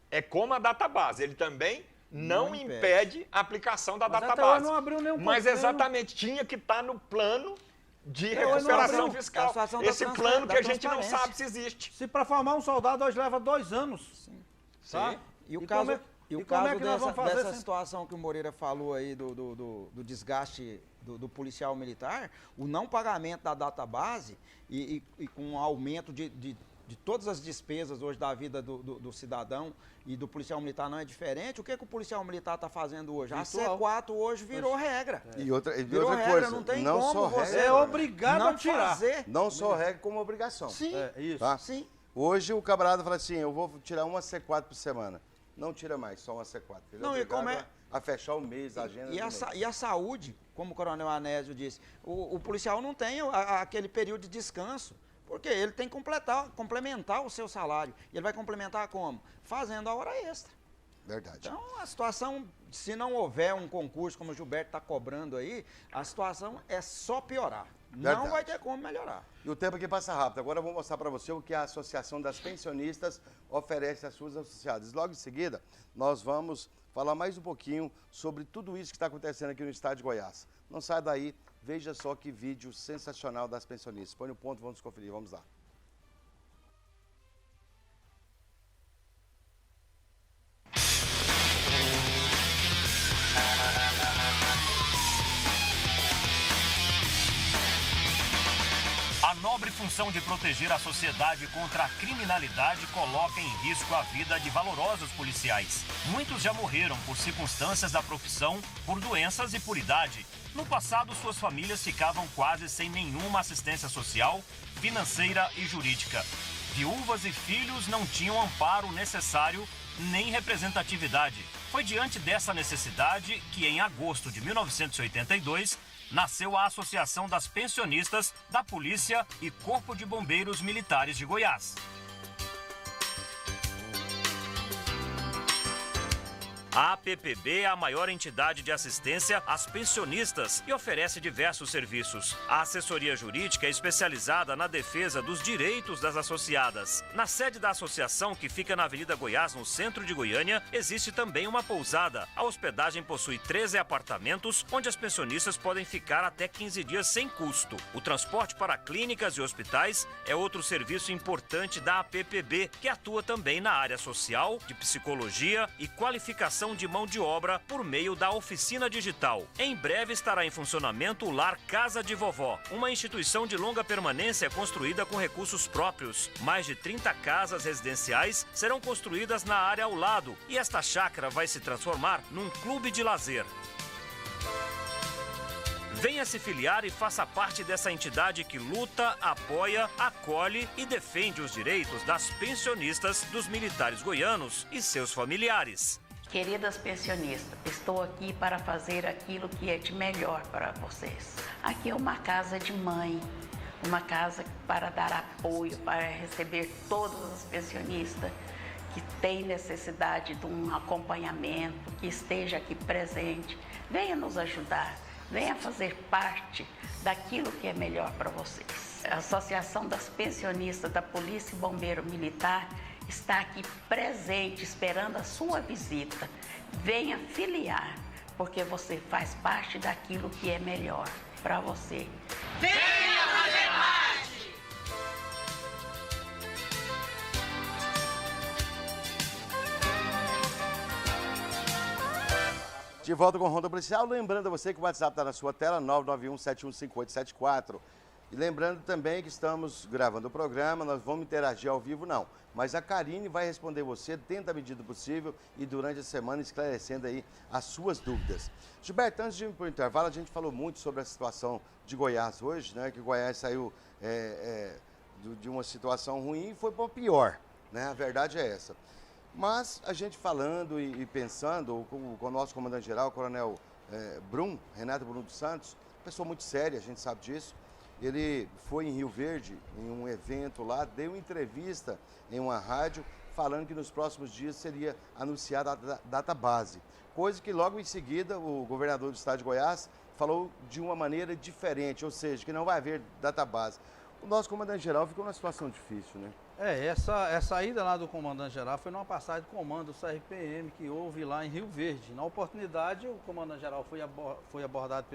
É como a database, ele também não impede a aplicação da database. Não abriu nenhum mas exatamente, tinha que estar no plano de recuperação fiscal. Esse plano que a gente não sabe se existe. Se para formar um soldado hoje leva 2 anos. Sim. Tá? E o caso dessa situação que o Moreira falou aí do desgaste do policial militar, o não pagamento da database e com o aumento de todas as despesas hoje da vida do cidadão e do policial militar não é diferente. O que o policial militar está fazendo hoje? A C4 hoje virou regra. E outra regra, coisa, não tem não como só você regra, é obrigado a tirar. Fazer. Não só regra como obrigação. Sim, isso. Tá? Sim. Hoje o camarada fala assim, eu vou tirar uma C4 por semana. Não tira mais, só uma C4. Ele não, é obrigado a fechar o mês, a agenda e a saúde, como o coronel Anésio disse, o policial não tem aquele período de descanso, porque ele tem que complementar o seu salário. E ele vai complementar como? Fazendo a hora extra. Verdade. Então, a situação, se não houver um concurso, como o Gilberto está cobrando aí, a situação é só piorar. Verdade. Não vai ter como melhorar. E o tempo aqui passa rápido. Agora eu vou mostrar para você o que a Associação das Pensionistas oferece às suas associadas. Logo em seguida, nós vamos falar mais um pouquinho sobre tudo isso que está acontecendo aqui no estado de Goiás. Não sai daí, veja só que vídeo sensacional das pensionistas. Põe no ponto, vamos conferir, vamos lá. nobre função de proteger a sociedade contra a criminalidade coloca em risco a vida de valorosos policiais. Muitos já morreram por circunstâncias da profissão, por doenças e por idade. No passado, suas famílias ficavam quase sem nenhuma assistência social, financeira e jurídica. Viúvas e filhos não tinham amparo necessário nem representatividade. Foi diante dessa necessidade que, em agosto de 1982, nasceu a Associação das Pensionistas da Polícia e Corpo de Bombeiros Militares de Goiás. A APPB é a maior entidade de assistência às pensionistas e oferece diversos serviços. A assessoria jurídica é especializada na defesa dos direitos das associadas. Na sede da associação, que fica na Avenida Goiás, no centro de Goiânia, existe também uma pousada. A hospedagem possui 13 apartamentos, onde as pensionistas podem ficar até 15 dias sem custo. O transporte para clínicas e hospitais é outro serviço importante da APPB, que atua também na área social, de psicologia e qualificação de mão de obra por meio da oficina digital. Em breve estará em funcionamento o Lar Casa de Vovó, uma instituição de longa permanência construída com recursos próprios. Mais de 30 casas residenciais serão construídas na área ao lado e esta chácara vai se transformar num clube de lazer. Venha se filiar e faça parte dessa entidade que luta, apoia, acolhe e defende os direitos das pensionistas, dos militares goianos e seus familiares. Queridas pensionistas, estou aqui para fazer aquilo que é de melhor para vocês. Aqui é uma casa de mãe, uma casa para dar apoio, para receber todas as pensionistas que têm necessidade de um acompanhamento, que esteja aqui presente. Venha nos ajudar, venha fazer parte daquilo que é melhor para vocês. A Associação das Pensionistas da Polícia e Bombeiro Militar está aqui presente, esperando a sua visita. Venha filiar, porque você faz parte daquilo que é melhor para você. Venha fazer parte! De volta com o Ronda Policial, lembrando a você que o WhatsApp está na sua tela, 991715874. E lembrando também que estamos gravando o programa, nós vamos interagir ao vivo, não. Mas a Karine vai responder você dentro da medida do possível e durante a semana esclarecendo aí as suas dúvidas. Gilberto, antes de ir para o intervalo, a gente falou muito sobre a situação de Goiás hoje, né? Que Goiás saiu de uma situação ruim e foi para pior, né? A verdade é essa. Mas a gente falando e pensando com o nosso comandante-geral, o coronel Renato Brum dos Santos, pessoa muito séria, a gente sabe disso. Ele foi em Rio Verde, em um evento lá, deu entrevista em uma rádio, falando que nos próximos dias seria anunciada a data base. Coisa que logo em seguida o governador do estado de Goiás falou de uma maneira diferente, ou seja, que não vai haver data base. O nosso comandante-geral ficou numa situação difícil, né? Essa ida lá do comandante-geral foi numa passagem de comando do CRPM que houve lá em Rio Verde. Na oportunidade, o comandante-geral foi abordado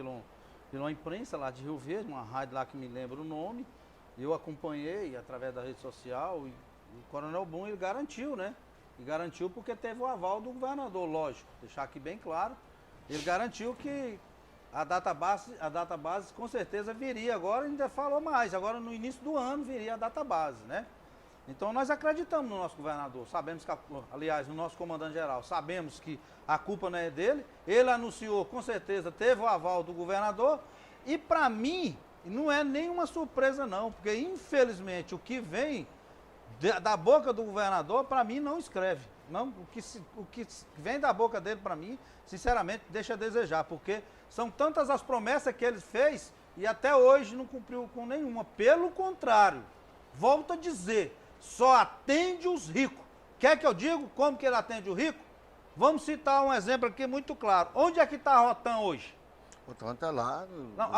pela imprensa lá de Rio Verde, uma rádio lá que me lembra o nome. Eu acompanhei através da rede social e o coronel Brum, ele garantiu, né? E garantiu porque teve o aval do governador, lógico, deixar aqui bem claro. Ele garantiu que a data base com certeza viria agora, ainda falou mais, agora no início do ano viria a data base, né? Então nós acreditamos no nosso governador, sabemos que, aliás, no nosso comandante-geral, sabemos que a culpa não é dele, ele anunciou, com certeza, teve o aval do governador, e para mim, não é nenhuma surpresa não, porque infelizmente o que vem da boca do governador, para mim, não escreve. Não, o que vem da boca dele, para mim, sinceramente, deixa a desejar, porque são tantas as promessas que ele fez e até hoje não cumpriu com nenhuma. Pelo contrário, volto a dizer, só atende os ricos. Quer que eu diga como que ele atende o rico? Vamos citar um exemplo aqui muito claro. Onde é que está a Rotan hoje? O Rotan está lá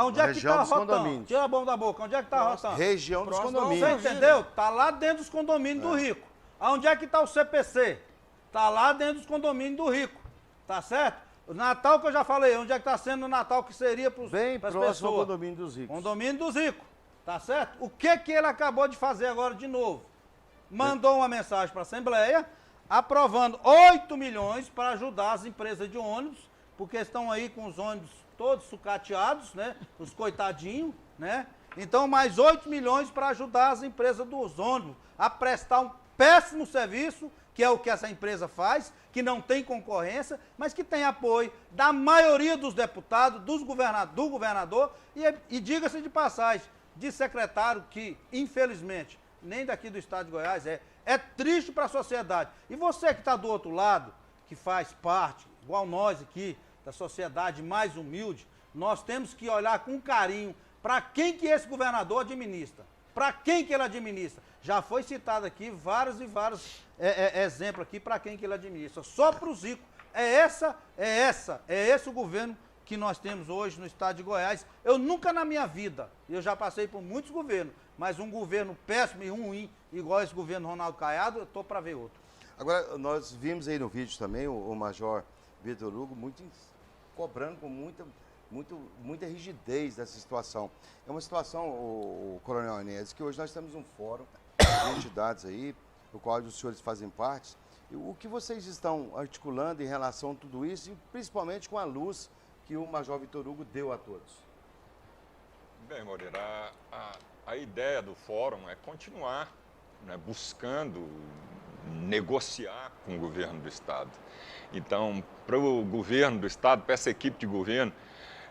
onde é que está a Rotan? Tira a mão da boca. Onde é que está a Rotan? Região dos condomínios. Você entendeu? Está lá dentro dos condomínios do rico. Onde é que está o CPC? Está lá dentro dos condomínios do rico. Tá certo? O Natal que eu já falei, onde é que está sendo o Natal que seria para as pessoas? Bem próximo ao condomínio dos ricos. Condomínio dos ricos. Tá certo? O que ele acabou de fazer agora de novo? Mandou uma mensagem para a Assembleia, aprovando 8 milhões para ajudar as empresas de ônibus, porque estão aí com os ônibus todos sucateados, né? Os coitadinhos, né? Então, mais 8 milhões para ajudar as empresas dos ônibus a prestar um péssimo serviço, que é o que essa empresa faz, que não tem concorrência, mas que tem apoio da maioria dos deputados, do governador e diga-se de passagem, de secretário que, infelizmente, nem daqui do estado de Goiás é triste para a sociedade. E você que está do outro lado, que faz parte, igual nós aqui, da sociedade mais humilde, nós temos que olhar com carinho para quem que esse governador administra. Para quem que ele administra. Já foi citado aqui vários exemplos aqui para quem que ele administra. Só para os ricos. É esse o governo que nós temos hoje no estado de Goiás. Eu nunca na minha vida, eu já passei por muitos governos, mas um governo péssimo e ruim, igual esse governo Ronaldo Caiado, eu estou para ver outro. Agora, nós vimos aí no vídeo também o Major Vitor Hugo cobrando com muita rigidez dessa situação. É uma situação, o Coronel Enéas, que hoje nós temos um fórum de entidades aí, do qual os senhores fazem parte. E o que vocês estão articulando em relação a tudo isso, e principalmente com a luz que o Major Vitor Hugo deu a todos? Bem, Moreira, a ideia do fórum é continuar, né, buscando negociar com o governo do Estado. Então, para o governo do Estado, para essa equipe de governo,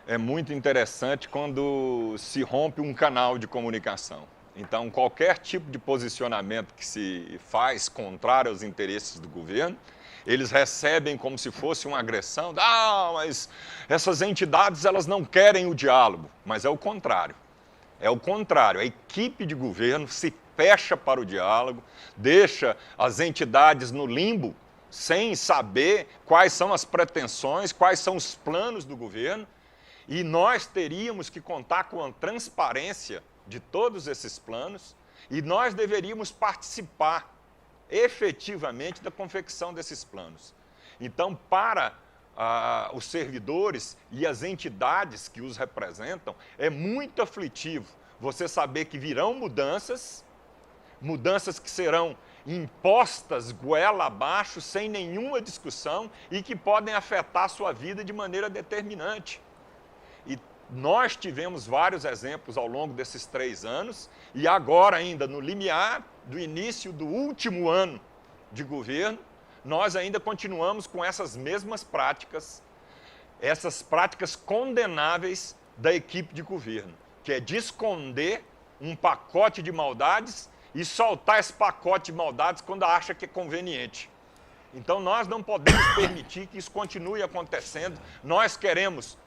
é muito interessante quando se rompe um canal de comunicação. Então, qualquer tipo de posicionamento que se faz contrário aos interesses do governo, eles recebem como se fosse uma agressão. Mas essas entidades elas não querem o diálogo. Mas é o contrário. É o contrário. A equipe de governo se fecha para o diálogo, deixa as entidades no limbo, sem saber quais são as pretensões, quais são os planos do governo. E nós teríamos que contar com a transparência de todos esses planos e nós deveríamos participar efetivamente da confecção desses planos. Então, para os servidores e as entidades que os representam, é muito aflitivo você saber que virão mudanças que serão impostas goela abaixo, sem nenhuma discussão e que podem afetar a sua vida de maneira determinante. E nós tivemos vários exemplos ao longo desses 3 anos e agora ainda no limiar do início do último ano de governo, nós ainda continuamos com essas mesmas práticas, essas práticas condenáveis da equipe de governo, que é de esconder um pacote de maldades e soltar esse pacote de maldades quando acha que é conveniente. Então nós não podemos permitir que isso continue acontecendo. Nós queremos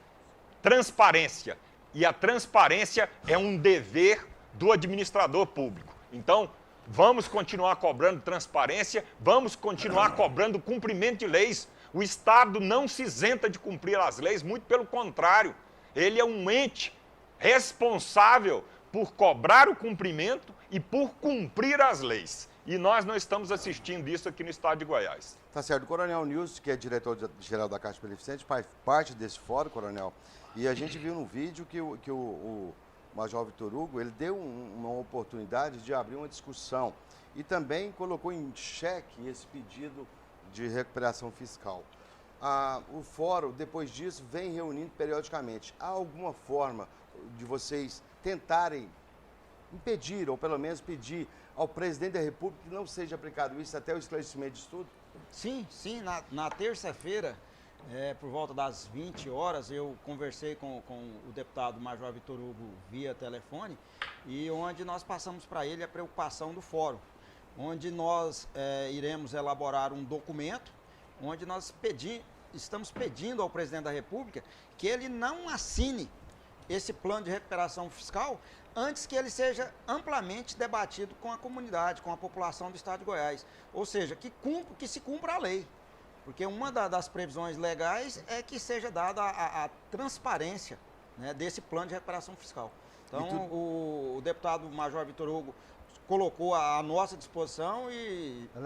transparência, e a transparência é um dever do administrador público. Então, vamos continuar cobrando transparência, vamos continuar cobrando cumprimento de leis. O Estado não se isenta de cumprir as leis, muito pelo contrário. Ele é um ente responsável por cobrar o cumprimento e por cumprir as leis. E nós não estamos assistindo isso aqui no estado de Goiás. Tá certo. O Coronel Nilson, que é diretor-geral da Caixa Beneficente, faz parte desse fórum, Coronel. E a gente viu no vídeo que o Major Vitor Hugo, ele deu uma oportunidade de abrir uma discussão e também colocou em xeque esse pedido de recuperação fiscal. O fórum, depois disso, vem reunindo periodicamente. Há alguma forma de vocês tentarem impedir, ou pelo menos pedir ao presidente da República que não seja aplicado isso até o esclarecimento de tudo? Sim. Na terça-feira, por volta das 20 horas, eu conversei com o deputado Major Vitor Hugo via telefone, e onde nós passamos para ele a preocupação do fórum, onde nós iremos elaborar um documento, onde nós estamos pedindo ao presidente da República que ele não assine esse plano de recuperação fiscal antes que ele seja amplamente debatido com a comunidade, com a população do estado de Goiás. Ou seja, que se cumpra a lei. Porque uma das previsões legais é que seja dada a transparência, né, desse plano de recuperação fiscal. Então, o deputado Major Vitor Hugo colocou à nossa disposição e vai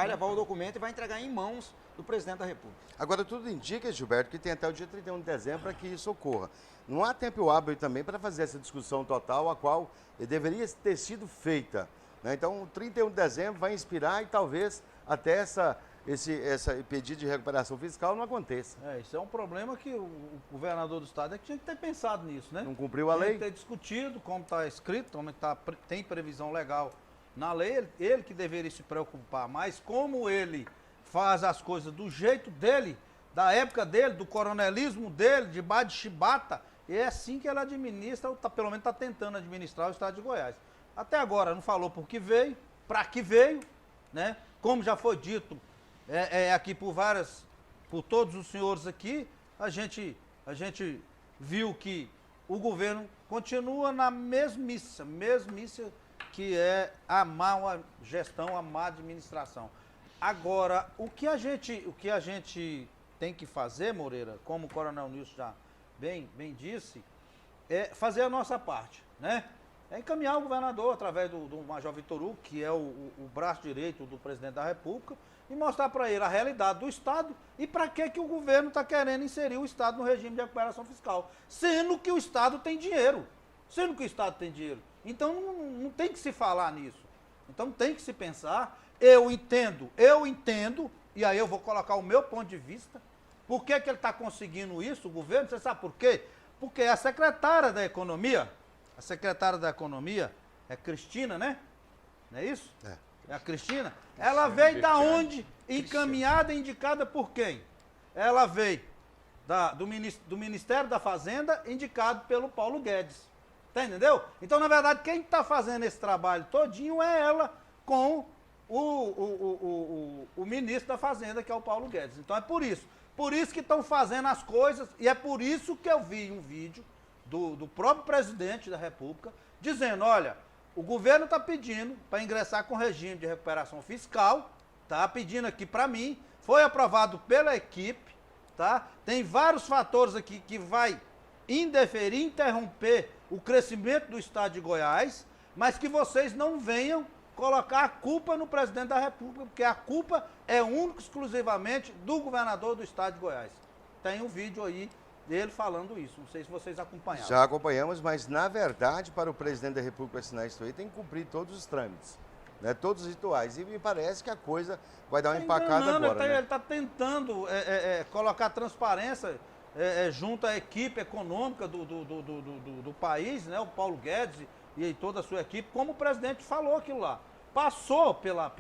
levar o documento e vai entregar em mãos do presidente da República. Agora, tudo indica, Gilberto, que tem até o dia 31 de dezembro para que isso ocorra. Não há tempo hábil também para fazer essa discussão total, a qual deveria ter sido feita, né? Então, o 31 de dezembro vai inspirar e talvez até esse pedido de recuperação fiscal não aconteça. Isso é um problema que o governador do estado tinha que ter pensado nisso, né? Não cumpriu a lei? Tinha que ter discutido como está escrito, como tem previsão legal na lei, ele que deveria se preocupar, mas como ele faz as coisas do jeito dele, da época dele, do coronelismo dele, de bar de chibata, é assim que ele administra, pelo menos está tentando administrar o estado de Goiás. Até agora não falou por que veio, para que veio, né? Como já foi dito aqui por todos os senhores aqui, a gente viu que o governo continua na mesmice que é a má gestão, a má administração. Agora, o que a gente tem que fazer, Moreira, como o Coronel Nilson já bem disse, é fazer a nossa parte, né? É encaminhar o governador através do Major Vitor Hugo, que é o braço direito do presidente da República, e mostrar para ele a realidade do Estado e para que o governo está querendo inserir o Estado no regime de recuperação fiscal, sendo que o Estado tem dinheiro. Então não tem que se falar nisso. Então tem que se pensar. Eu entendo, e aí eu vou colocar o meu ponto de vista. Por que ele está conseguindo isso, o governo? Você sabe por quê? Porque a secretária da Economia é Cristina, né? Não é isso? É a Cristina. Ela veio da onde? Encaminhada e indicada por quem? Ela veio do Ministério da Fazenda, indicado pelo Paulo Guedes. Tá, entendeu? Então, na verdade, quem está fazendo esse trabalho todinho é ela com o ministro da Fazenda, que é o Paulo Guedes. Então, é por isso. Por isso que estão fazendo as coisas, e é por isso que eu vi um vídeo do próprio presidente da República dizendo, olha, o governo está pedindo para ingressar com regime de recuperação fiscal, tá pedindo aqui para mim, foi aprovado pela equipe, tá? Tem vários fatores aqui que vai indeferir, interromper o crescimento do estado de Goiás, mas que vocês não venham colocar a culpa no presidente da República, porque a culpa é única e exclusivamente do governador do estado de Goiás. Tem um vídeo aí dele falando isso, não sei se vocês acompanharam. Já acompanhamos, mas na verdade, para o presidente da República assinar isso aí, tem que cumprir todos os trâmites, né? Todos os rituais. E me parece que a coisa vai dar uma empacada agora. Ele está tentando colocar transparência junto à equipe econômica do país, né? O Paulo Guedes e toda a sua equipe, como o presidente falou aquilo lá. Passou pela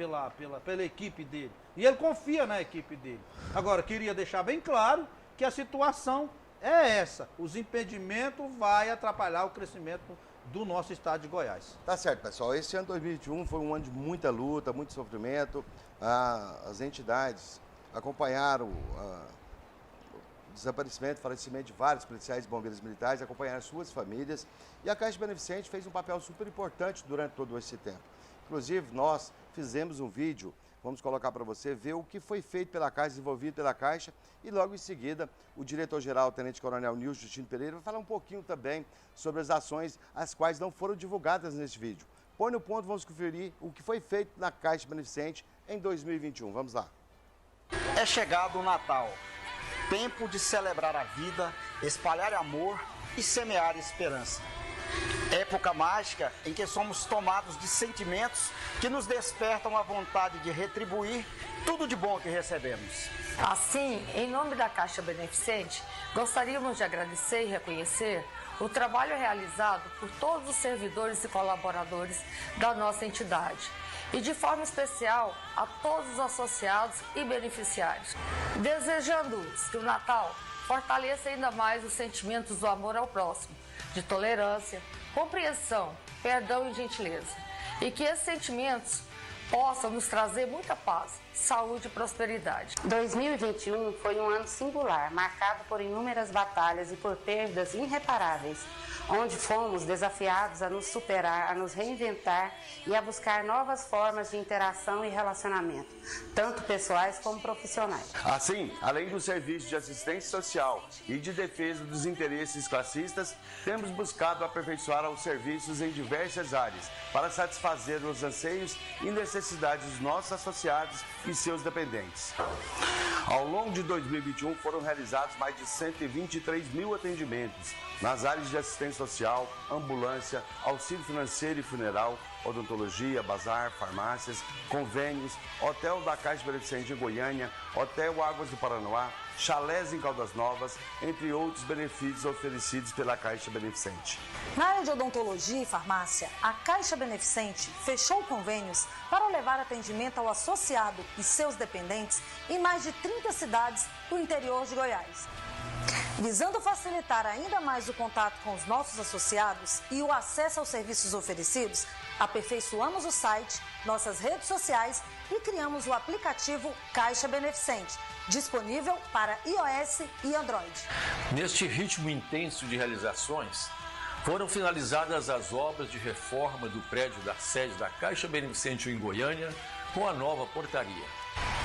equipe dele. E ele confia na equipe dele. Agora, queria deixar bem claro que a situação é essa. Os impedimentos vão atrapalhar o crescimento do nosso estado de Goiás. Tá certo, pessoal. Esse ano 2021 foi um ano de muita luta, muito sofrimento. As entidades acompanharam o desaparecimento, falecimento de vários policiais e bombeiros militares, acompanharam suas famílias. E a Caixa Beneficente fez um papel super importante durante todo esse tempo. Inclusive, nós fizemos um vídeo, vamos colocar para você ver o que foi feito pela Caixa, desenvolvido pela Caixa, e logo em seguida o diretor-geral, o tenente-coronel Nilson Justino Pereira, vai falar um pouquinho também sobre as ações as quais não foram divulgadas nesse vídeo. Põe no ponto, vamos conferir o que foi feito na Caixa Beneficente em 2021. Vamos lá. É chegado o Natal, tempo de celebrar a vida, espalhar amor e semear esperança. Época mágica em que somos tomados de sentimentos que nos despertam a vontade de retribuir tudo de bom que recebemos. Assim, em nome da Caixa Beneficente, gostaríamos de agradecer e reconhecer o trabalho realizado por todos os servidores e colaboradores da nossa entidade e, de forma especial, a todos os associados e beneficiários. Desejando-lhes que o Natal fortaleça ainda mais os sentimentos do amor ao próximo, de tolerância, compreensão, perdão e gentileza. E que esses sentimentos possam nos trazer muita paz, saúde e prosperidade. 2021 foi um ano singular, marcado por inúmeras batalhas e por perdas irreparáveis, onde fomos desafiados a nos superar, a nos reinventar e a buscar novas formas de interação e relacionamento, tanto pessoais como profissionais. Assim, além do serviço de assistência social e de defesa dos interesses classistas, temos buscado aperfeiçoar os serviços em diversas áreas para satisfazer os anseios e necessidades dos nossos associados e seus dependentes. Ao longo de 2021 foram realizados mais de 123 mil atendimentos nas áreas de assistência social, ambulância, auxílio financeiro e funeral, odontologia, bazar, farmácias, convênios, hotel da Caixa Beneficente em Goiânia, hotel Águas do Paranoá, chalés em Caldas Novas, entre outros benefícios oferecidos pela Caixa Beneficente. Na área de odontologia e farmácia, a Caixa Beneficente fechou convênios para levar atendimento ao associado e seus dependentes em mais de 30 cidades do interior de Goiás. Visando facilitar ainda mais o contato com os nossos associados e o acesso aos serviços oferecidos, aperfeiçoamos o site, nossas redes sociais e criamos o aplicativo Caixa Beneficente, disponível para iOS e Android. Neste ritmo intenso de realizações, foram finalizadas as obras de reforma do prédio da sede da Caixa Beneficente em Goiânia, com a nova portaria.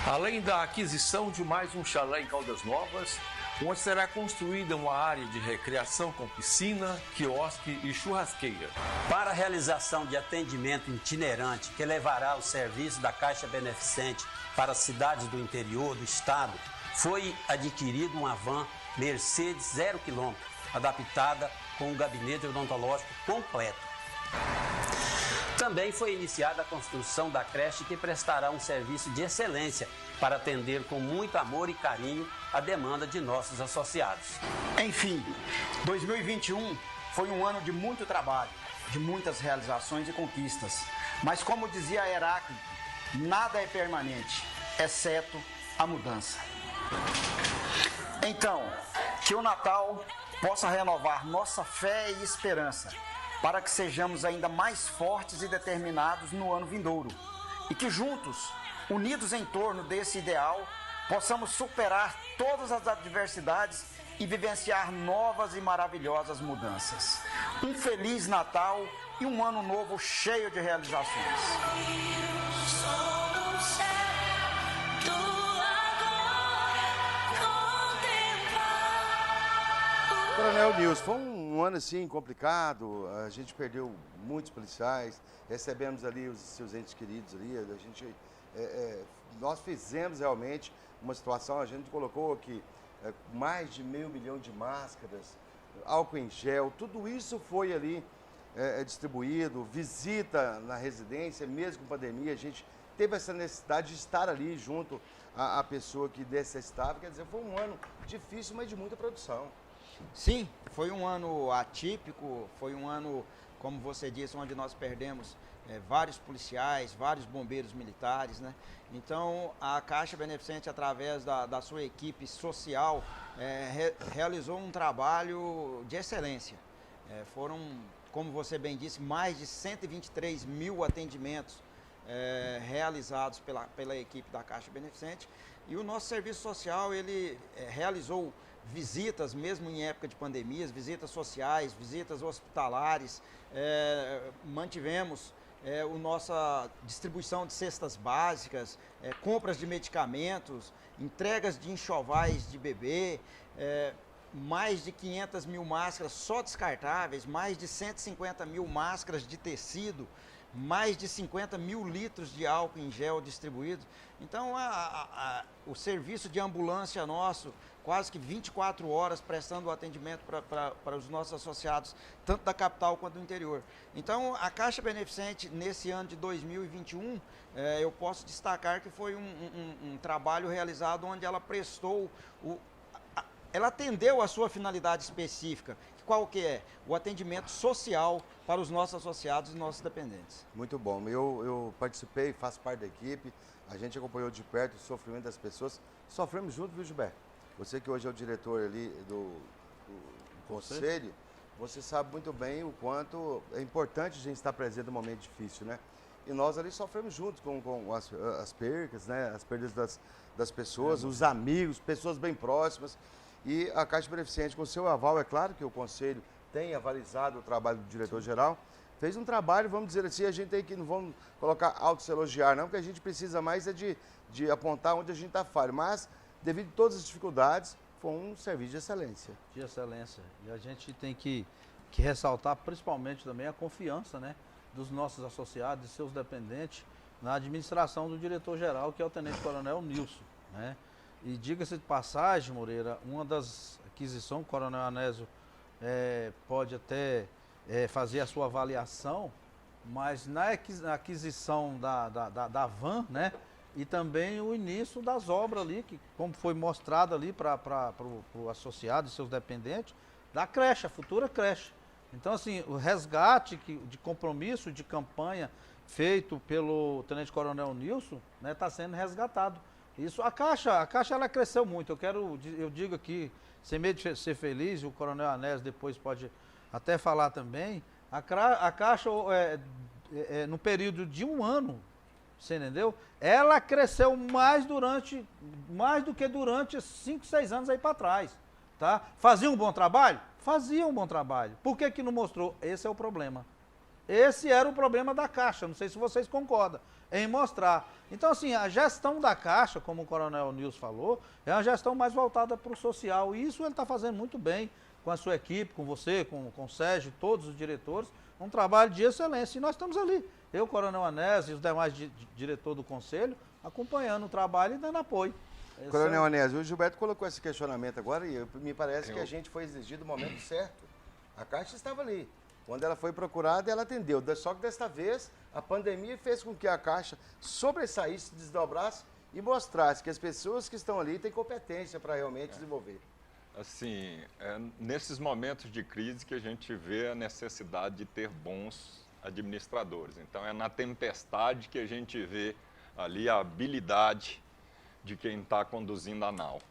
Além da aquisição de mais um chalé em Caldas Novas, onde será construída uma área de recreação com piscina, quiosque e churrasqueira. Para a realização de atendimento itinerante que levará o serviço da Caixa Beneficente para as cidades do interior do estado, foi adquirido uma van Mercedes 0 km, adaptada com um gabinete odontológico completo. Também foi iniciada a construção da creche que prestará um serviço de excelência para atender com muito amor e carinho a demanda de nossos associados. Enfim, 2021 foi um ano de muito trabalho, de muitas realizações e conquistas. Mas como dizia Heráclito, nada é permanente, exceto a mudança. Então, que o Natal possa renovar nossa fé e esperança, para que sejamos ainda mais fortes e determinados no ano vindouro. E que juntos, unidos em torno desse ideal, possamos superar todas as adversidades e vivenciar novas e maravilhosas mudanças. Um Feliz Natal e um ano novo cheio de realizações. Coronel Nilson, foi um ano assim complicado, a gente perdeu muitos policiais, recebemos ali os seus entes queridos ali, nós fizemos realmente uma situação, a gente colocou aqui mais de 500 mil de máscaras, álcool em gel, tudo isso foi ali distribuído, visita na residência, mesmo com pandemia, a gente teve essa necessidade de estar ali junto à pessoa que necessitava, quer dizer, foi um ano difícil, mas de muita produção. Sim, foi um ano atípico, foi um ano, como você disse, onde nós perdemos vários policiais, vários bombeiros militares, né? Então, a Caixa Beneficente, através da sua equipe social, realizou um trabalho de excelência. Foram, como você bem disse, mais de 123 mil atendimentos realizados pela equipe da Caixa Beneficente. E o nosso serviço social, ele realizou visitas, mesmo em época de pandemias, visitas sociais, visitas hospitalares, mantivemos a nossa distribuição de cestas básicas, compras de medicamentos, entregas de enxovais de bebê, mais de 500 mil máscaras só descartáveis, mais de 150 mil máscaras de tecido, mais de 50 mil litros de álcool em gel distribuídos. Então, o serviço de ambulância nosso, quase que 24 horas prestando o atendimento para os nossos associados, tanto da capital quanto do interior. Então, a Caixa Beneficente, nesse ano de 2021, eu posso destacar que foi um trabalho realizado onde ela prestou, ela atendeu a sua finalidade específica. Qual que é? O atendimento social para os nossos associados e nossos dependentes. Muito bom. Eu participei, faço parte da equipe, a gente acompanhou de perto o sofrimento das pessoas. Sofremos junto, viu, Gilberto? Você que hoje é o diretor ali do conselho, você sabe muito bem o quanto é importante a gente estar presente num momento difícil, né? E nós ali sofremos juntos com as percas, né? As perdas das pessoas, os amigos, pessoas bem próximas. E a Caixa Beneficente, com o seu aval, é claro que o Conselho tem avalizado o trabalho do diretor-geral, fez um trabalho, vamos dizer assim, a gente tem que, não vamos colocar auto-elogiar, não, porque a gente precisa mais de apontar onde a gente está falho, mas, devido a todas as dificuldades, foi um serviço de excelência. De excelência. E a gente tem que ressaltar, principalmente também, a confiança, né, dos nossos associados e seus dependentes na administração do diretor-geral, que é o Tenente Coronel Nilson, né? E diga-se de passagem, Moreira, uma das aquisições, o Coronel Anésio pode até fazer a sua avaliação, mas na aquisição da van, né? E também o início das obras ali, que como foi mostrado ali para o associado e seus dependentes, da creche, a futura creche. Então, assim, o resgate de compromisso, de campanha feito pelo Tenente Coronel Nilson, né, está sendo resgatado. Isso, a Caixa ela cresceu muito. Eu digo aqui, sem medo de ser feliz, o Coronel Anésio depois pode até falar também, a Caixa, no período de 1 ano, você entendeu? Ela cresceu mais do que durante 5, 6 anos aí para trás, tá? Fazia um bom trabalho? Fazia um bom trabalho. Por que não mostrou? Esse é o problema. Esse era o problema da Caixa, não sei se vocês concordam, em mostrar. Então, assim, a gestão da Caixa, como o Coronel Nilson falou, é uma gestão mais voltada para o social. E isso ele está fazendo muito bem com a sua equipe, com você, com o Sérgio, todos os diretores, um trabalho de excelência. E nós estamos ali, eu, Coronel Anésio e os demais diretores do Conselho, acompanhando o trabalho e dando apoio. Coronel Anésio, o Gilberto colocou esse questionamento agora e me parece que a gente foi exigido no momento certo. A Caixa estava ali. Quando ela foi procurada, ela atendeu. Só que desta vez, a pandemia fez com que a Caixa sobressaísse, desdobrasse e mostrasse que as pessoas que estão ali têm competência para realmente desenvolver. Assim, nesses momentos de crise que a gente vê a necessidade de ter bons administradores. Então, é na tempestade que a gente vê ali a habilidade de quem está conduzindo a nau.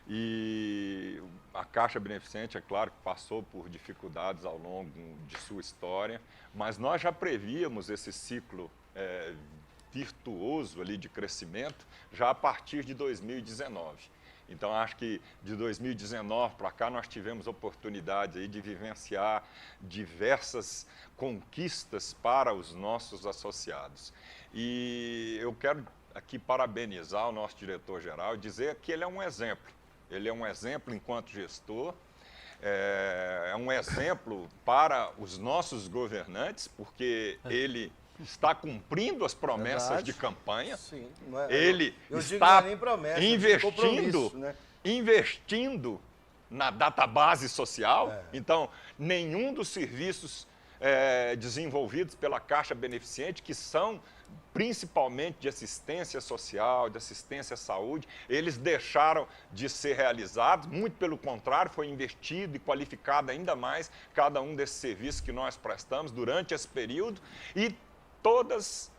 E a Caixa Beneficente, é claro, que passou por dificuldades ao longo de sua história, mas nós já prevíamos esse ciclo virtuoso ali de crescimento já a partir de 2019. Então, acho que de 2019 para cá nós tivemos oportunidade aí de vivenciar diversas conquistas para os nossos associados. E eu quero aqui parabenizar o nosso diretor-geral e dizer que ele é um exemplo. Ele é um exemplo enquanto gestor, é um exemplo para os nossos governantes, porque ele está cumprindo as promessas de campanha. Sim, ele está investindo na database social. Então, nenhum dos serviços desenvolvidos pela Caixa Beneficente, que são principalmente de assistência social, de assistência à saúde, eles deixaram de ser realizados, muito pelo contrário, foi investido e qualificado ainda mais cada um desses serviços que nós prestamos durante esse período, e todas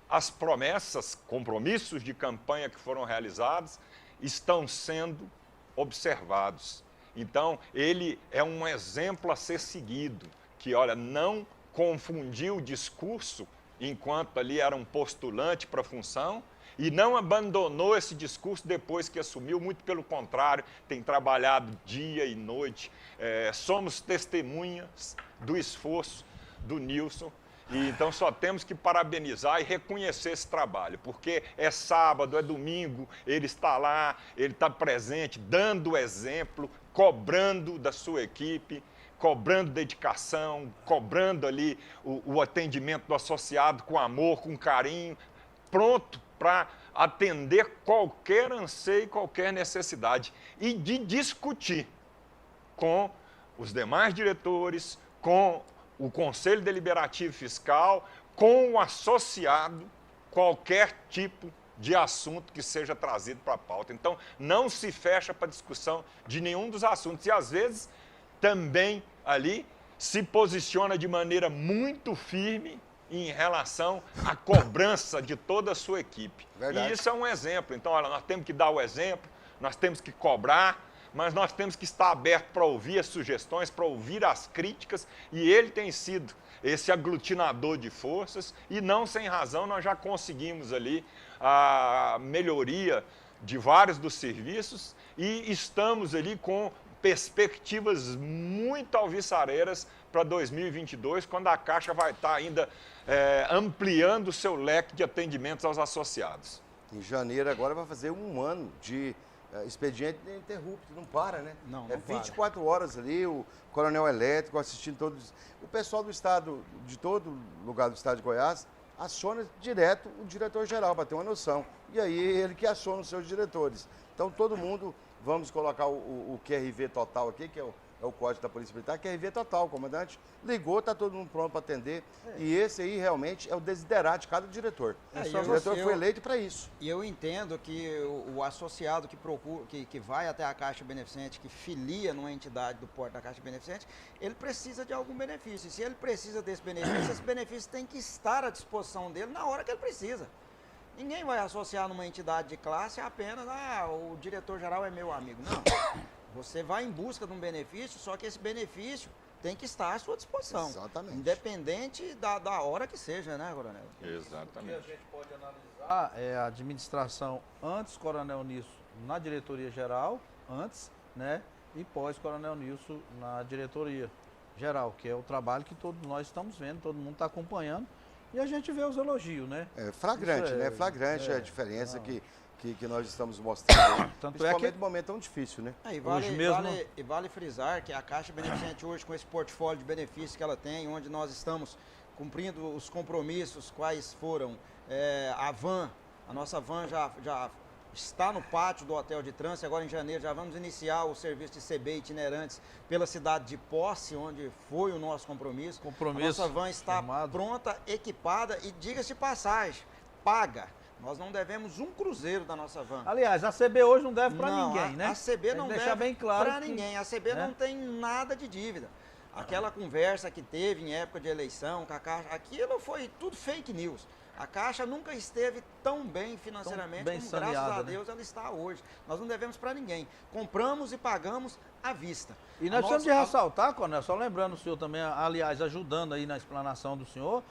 as promessas, compromissos de campanha que foram realizados estão sendo observados. Então, ele é um exemplo a ser seguido, que, olha, não confundiu o discurso enquanto ali era um postulante para a função e não abandonou esse discurso depois que assumiu, muito pelo contrário, tem trabalhado dia e noite. Somos testemunhas do esforço do Nilson. E então só temos que parabenizar e reconhecer esse trabalho, porque é sábado, é domingo, ele está lá, ele está presente, dando exemplo, cobrando da sua equipe, cobrando dedicação, cobrando ali o atendimento do associado com amor, com carinho, pronto para atender qualquer anseio, qualquer necessidade e de discutir com os demais diretores, com o Conselho Deliberativo Fiscal, com o associado, qualquer tipo de assunto que seja trazido para a pauta. Então, não se fecha para discussão de nenhum dos assuntos. E, às vezes, também ali se posiciona de maneira muito firme em relação à cobrança de toda a sua equipe. Verdade. E isso é um exemplo. Então, olha, nós temos que dar o exemplo, nós temos que cobrar, mas nós temos que estar aberto para ouvir as sugestões, para ouvir as críticas, e ele tem sido esse aglutinador de forças, e não sem razão nós já conseguimos ali a melhoria de vários dos serviços e estamos ali com perspectivas muito alvissareiras para 2022, quando a Caixa vai estar ainda ampliando o seu leque de atendimentos aos associados. Em janeiro agora vai fazer 1 ano de expediente ininterrupto, não para, né? Não 24 horas ali, o coronel elétrico assistindo todos. O pessoal do estado, de todo lugar do estado de Goiás, aciona direto o diretor-geral, para ter uma noção. E aí ele que aciona os seus diretores. Então, todo mundo, vamos colocar o QRV total aqui, que é o código da Polícia Militar, QRV total. O comandante ligou, está todo mundo pronto para atender. E esse aí realmente é o desiderado de cada diretor. O diretor foi eleito para isso. E eu entendo que o associado que procura, que vai até a Caixa Beneficente, que filia numa entidade do porte da Caixa Beneficente, ele precisa de algum benefício. E se ele precisa desse benefício, esse benefício tem que estar à disposição dele na hora que ele precisa. Ninguém vai associar numa entidade de classe apenas, o diretor-geral é meu amigo. Não. Você vai em busca de um benefício, só que esse benefício tem que estar à sua disposição. Exatamente. Independente da hora que seja, né, Coronel? Exatamente. O que a gente pode analisar é a administração antes Coronel Nilson na diretoria geral, antes, né? E pós Coronel Nilson na diretoria geral, que é o trabalho que todos nós estamos vendo, todo mundo está acompanhando. E a gente vê os elogios, né? É flagrante, né? Flagrante a diferença que nós estamos mostrando. Tanto principalmente no momento tão difícil, né? Vale frisar que a Caixa Beneficente hoje, com esse portfólio de benefícios que ela tem, onde nós estamos cumprindo os compromissos, quais foram a nossa van já está no pátio do Hotel de Trânsito, agora em janeiro já vamos iniciar o serviço de CB itinerantes pela cidade de Posse, onde foi o nosso compromisso. A nossa van está pronta, equipada e, diga-se de passagem, paga. Nós não devemos um cruzeiro da nossa van. Aliás, a CB hoje não deve para ninguém, né? A CB não deve bem claro para ninguém. A CB não tem nada de dívida. Aquela conversa que teve em época de eleição com a Caixa, aquilo foi tudo fake news. A Caixa nunca esteve tão bem financeiramente como, graças a Deus, ela está hoje. Nós não devemos para ninguém. Compramos e pagamos à vista. E nós precisamos de ressaltar, Coronel, só lembrando o senhor também, aliás, ajudando aí na explanação do senhor,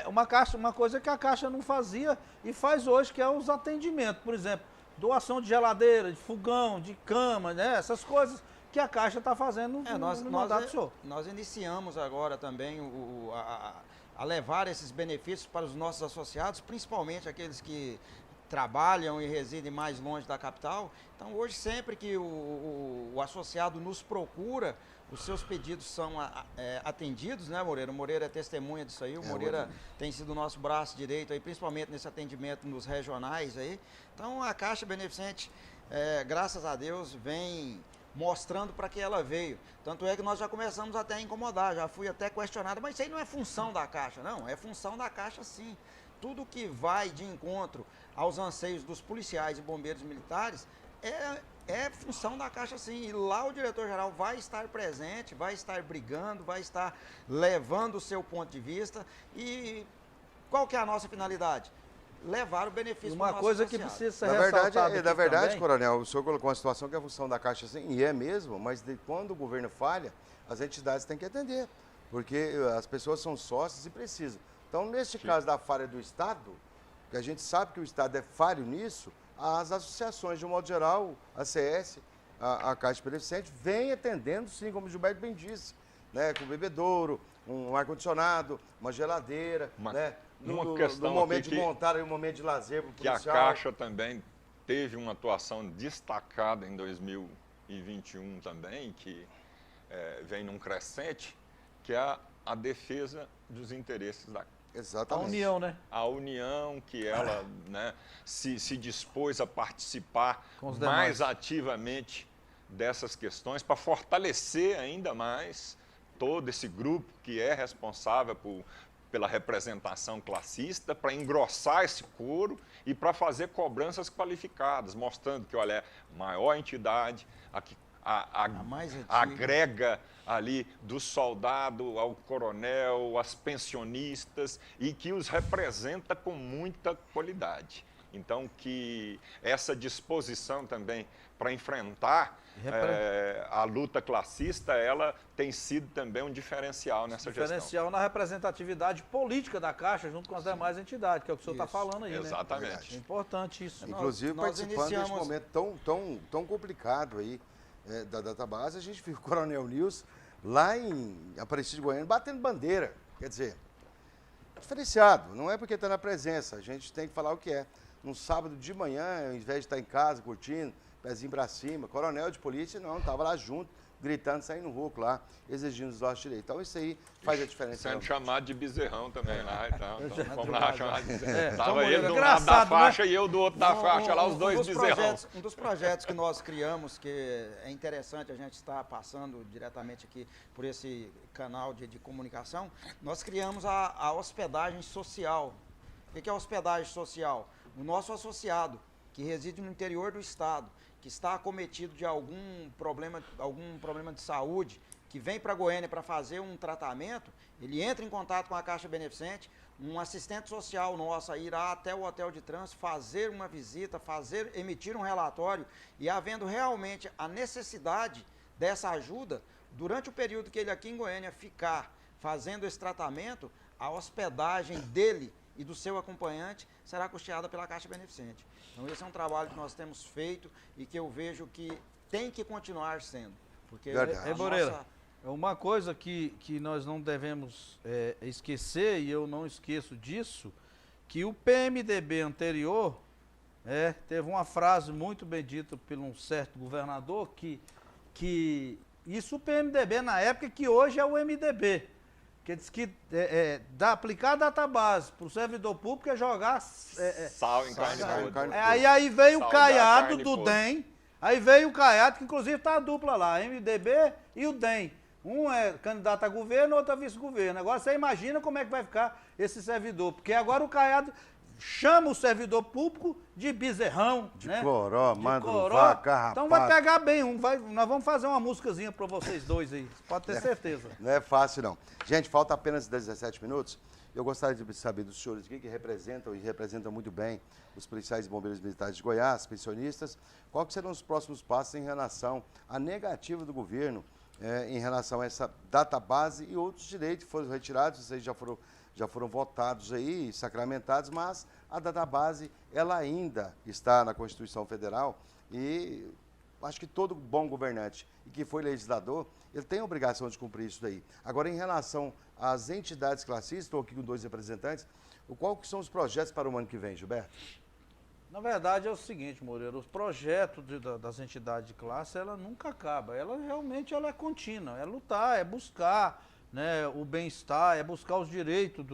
uma coisa que a Caixa não fazia e faz hoje, que é os atendimentos. Por exemplo, doação de geladeira, de fogão, de cama, né? Essas coisas que a Caixa está fazendo no mandato do senhor. Nós iniciamos agora também a levar esses benefícios para os nossos associados, principalmente aqueles que trabalham e residem mais longe da capital. Então, hoje, sempre que o associado nos procura, os seus pedidos são atendidos, né, Moreira? O Moreira é testemunha disso aí. O Moreira tem sido o nosso braço direito aí, principalmente nesse atendimento nos regionais aí. Então, a Caixa Beneficente, graças a Deus, vem mostrando para que ela veio. Tanto é que nós já começamos até a incomodar, já fui até questionado, mas isso aí não é função da Caixa, não, é função da Caixa sim. Tudo que vai de encontro aos anseios dos policiais e bombeiros militares é função da Caixa sim. E lá o diretor-geral vai estar presente, vai estar brigando, vai estar levando o seu ponto de vista. E qual que é a nossa finalidade? Levar o benefício para o nosso coisa associado. Que precisa ser ressaltada Na verdade, também. Coronel, o senhor colocou uma situação que é a função da Caixa, sim, e é mesmo, mas quando o governo falha, as entidades têm que atender, porque as pessoas são sócias e precisam. Então, neste caso da falha do Estado, que a gente sabe que o Estado é falho nisso, as associações, de um modo geral, a CS, a Caixa Beneficente, vem atendendo, sim, como o Gilberto bem disse, né, com bebedouro, um ar-condicionado, uma geladeira, né? Uma questão no momento de montar e um momento de lazer para o policial. Que a Caixa também teve uma atuação destacada em 2021 também, que vem num crescente, que é a defesa dos interesses da Caixa. Exatamente. A união, né? A união que ela se dispôs a participar mais ativamente dessas questões para fortalecer ainda mais todo esse grupo que é responsável pela representação classista, para engrossar esse coro e para fazer cobranças qualificadas, mostrando que, olha, é a maior entidade, a mais agrega ali do soldado ao coronel, as pensionistas, e que os representa com muita qualidade. Então, que essa disposição também para enfrentar a luta classista, ela tem sido também um diferencial nessa gestão. Diferencial na representatividade política da Caixa, junto com as demais entidades, que é o que o senhor está falando aí, exatamente. né? É importante isso. Inclusive, participando desse momento tão complicado aí da database, a gente viu o Coronel Nilson lá em Aparecida de Goiânia batendo bandeira. Quer dizer, diferenciado, não é porque está na presença, a gente tem que falar o que é. Num sábado de manhã, ao invés de estar em casa curtindo, pezinho para cima, coronel de polícia, não, estava lá junto, gritando, saindo no rouco lá, exigindo os nossos direitos. Então isso aí faz a diferença. Sendo chamado de bezerrão também lá, então vamos lá chamar de bezerrão. Então, Tava ele do lado da faixa e eu do outro da faixa, lá os dois bezerrão. Um dos projetos que nós criamos, que é interessante a gente estar passando diretamente aqui por esse canal de comunicação, nós criamos a hospedagem social. O que é a hospedagem social? O nosso associado, que reside no interior do estado, que está acometido de algum problema de saúde, que vem para Goiânia para fazer um tratamento, ele entra em contato com a Caixa Beneficente, um assistente social nosso irá até o hotel de trânsito fazer uma visita, emitir um relatório e havendo realmente a necessidade dessa ajuda, durante o período que ele aqui em Goiânia ficar fazendo esse tratamento, a hospedagem dele e do seu acompanhante será custeada pela Caixa Beneficente. Então esse é um trabalho que nós temos feito e que eu vejo que tem que continuar sendo. Porque Moreira, uma coisa que nós não devemos esquecer, e eu não esqueço disso, que o PMDB anterior teve uma frase muito bem dita por um certo governador, que isso o PMDB na época, que hoje é o MDB, que diz que aplicar a database para o servidor público é jogar sal em carne podre. Aí veio o Caiado do DEM, aí veio o Caiado, que inclusive está a dupla lá, MDB e o DEM. Um é candidato a governo, outro a vice-governo. Agora você imagina como é que vai ficar esse servidor, porque agora o Caiado chama o servidor público de bezerrão, de né? Coró, mando vaca, rapaz. Então vai pegar bem nós vamos fazer uma musicazinha para vocês dois aí, pode ter certeza. Não é fácil não. Gente, falta apenas 17 minutos. Eu gostaria de saber dos senhores aqui que representam muito bem os policiais e bombeiros militares de Goiás, pensionistas, qual que serão os próximos passos em relação à negativa do governo em relação a essa database e outros direitos que foram retirados, vocês já foram votados aí, sacramentados, mas a database, ela ainda está na Constituição Federal e acho que todo bom governante e que foi legislador, ele tem a obrigação de cumprir isso daí. Agora, em relação às entidades classistas, estou aqui com 2 representantes, qual que são os projetos para o ano que vem, Gilberto? Na verdade é o seguinte, Moreira, os projetos das entidades de classe, ela nunca acaba, ela realmente é contínua, é lutar, é buscar, né, o bem-estar, é buscar os direitos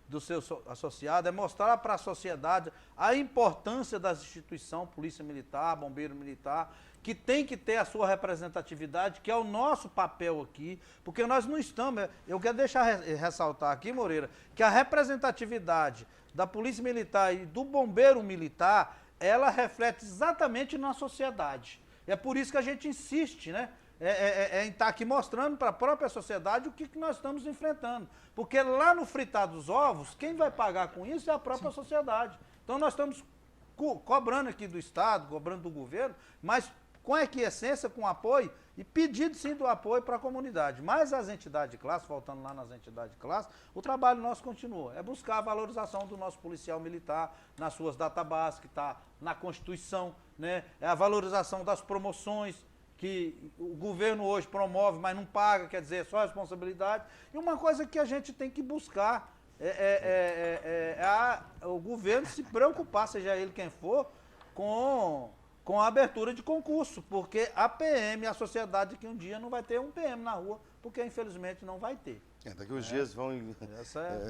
dos seus associados, é mostrar para a sociedade a importância das instituições, polícia militar, bombeiro militar, que tem que ter a sua representatividade, que é o nosso papel aqui, porque nós não estamos, eu quero ressaltar aqui, Moreira, que a representatividade da polícia militar e do bombeiro militar, ela reflete exatamente na sociedade. É por isso que a gente insiste, né? Em estar aqui mostrando para a própria sociedade o que nós estamos enfrentando. Porque lá no fritar dos ovos, quem vai pagar com isso é a própria sociedade. Então nós estamos cobrando aqui do Estado, cobrando do governo, mas com equiescência, com apoio e pedido sim do apoio para a comunidade. Mas as entidades de classe, voltando lá nas entidades de classe, o trabalho nosso continua. É buscar a valorização do nosso policial militar nas suas databases, que está na Constituição, né? É a valorização das promoções, que o governo hoje promove, mas não paga, quer dizer, é só responsabilidade. E uma coisa que a gente tem que buscar o governo se preocupar, seja ele quem for, com a abertura de concurso, porque a PM, a sociedade, que um dia não vai ter um PM na rua, porque infelizmente não vai ter. Daqui uns dias vão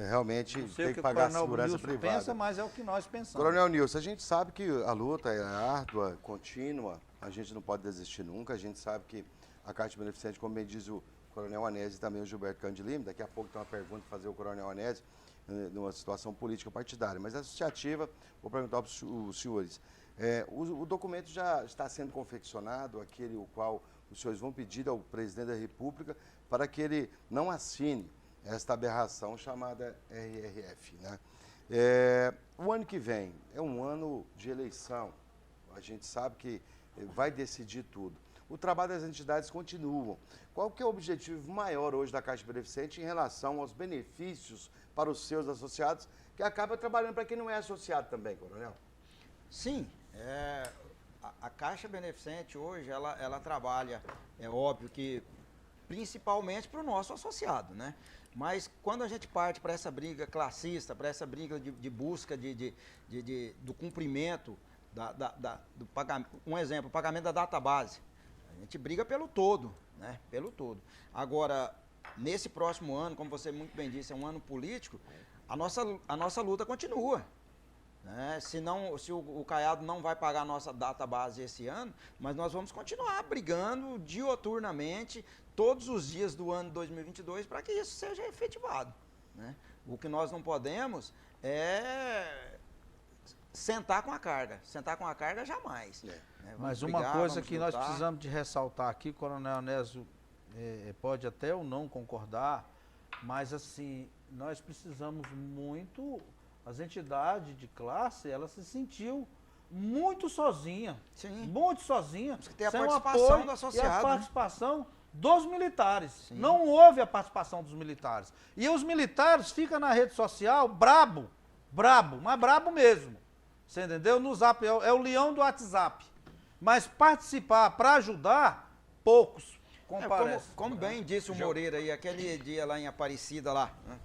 realmente ter que pagar a segurança privada. Pensa, mas é o que nós pensamos. Coronel Nilson, a gente sabe que a luta é árdua, contínua, a gente não pode desistir nunca, a gente sabe que a Caixa Beneficente, como bem diz o Coronel Anésio e também o Gilberto Candilim, daqui a pouco tem uma pergunta para fazer o Coronel Anésio, numa situação política partidária, mas associativa, vou perguntar para os senhores. O documento já está sendo confeccionado, aquele o qual os senhores vão pedir ao presidente da República para que ele não assine esta aberração chamada RRF, né? O ano que vem é um ano de eleição, a gente sabe que vai decidir tudo. O trabalho das entidades continua. Qual que é o objetivo maior hoje da Caixa Beneficente em relação aos benefícios para os seus associados, que acaba trabalhando para quem não é associado também, Coronel? Sim, a Caixa Beneficente hoje, ela trabalha, é óbvio que principalmente para o nosso associado, né? Mas quando a gente parte para essa briga classista, para essa briga de busca do cumprimento do pagamento, um exemplo, o pagamento da database, a gente briga pelo todo, né? Pelo todo. Agora, nesse próximo ano, como você muito bem disse, é um ano político, a nossa luta continua. Né? Se o Caiado não vai pagar a nossa data base esse ano, mas nós vamos continuar brigando dioturnamente todos os dias do ano 2022 para que isso seja efetivado. Né? O que nós não podemos é sentar com a carga. Sentar com a carga jamais. Né? Mas uma coisa que nós precisamos de ressaltar aqui, Coronel Anésio pode até ou não concordar, mas assim, nós precisamos muito... As entidades de classe, ela se sentiu muito sozinha. Sim. Muito sozinha. Porque tem a participação do associado. E a participação dos militares. Sim. Não houve a participação dos militares. E os militares ficam na rede social brabo, mas brabo mesmo. Você entendeu? No Zap, é o leão do WhatsApp. Mas participar para ajudar, poucos comparecem. Como bem disse o Moreira aí, aquele dia lá em Aparecida lá, né?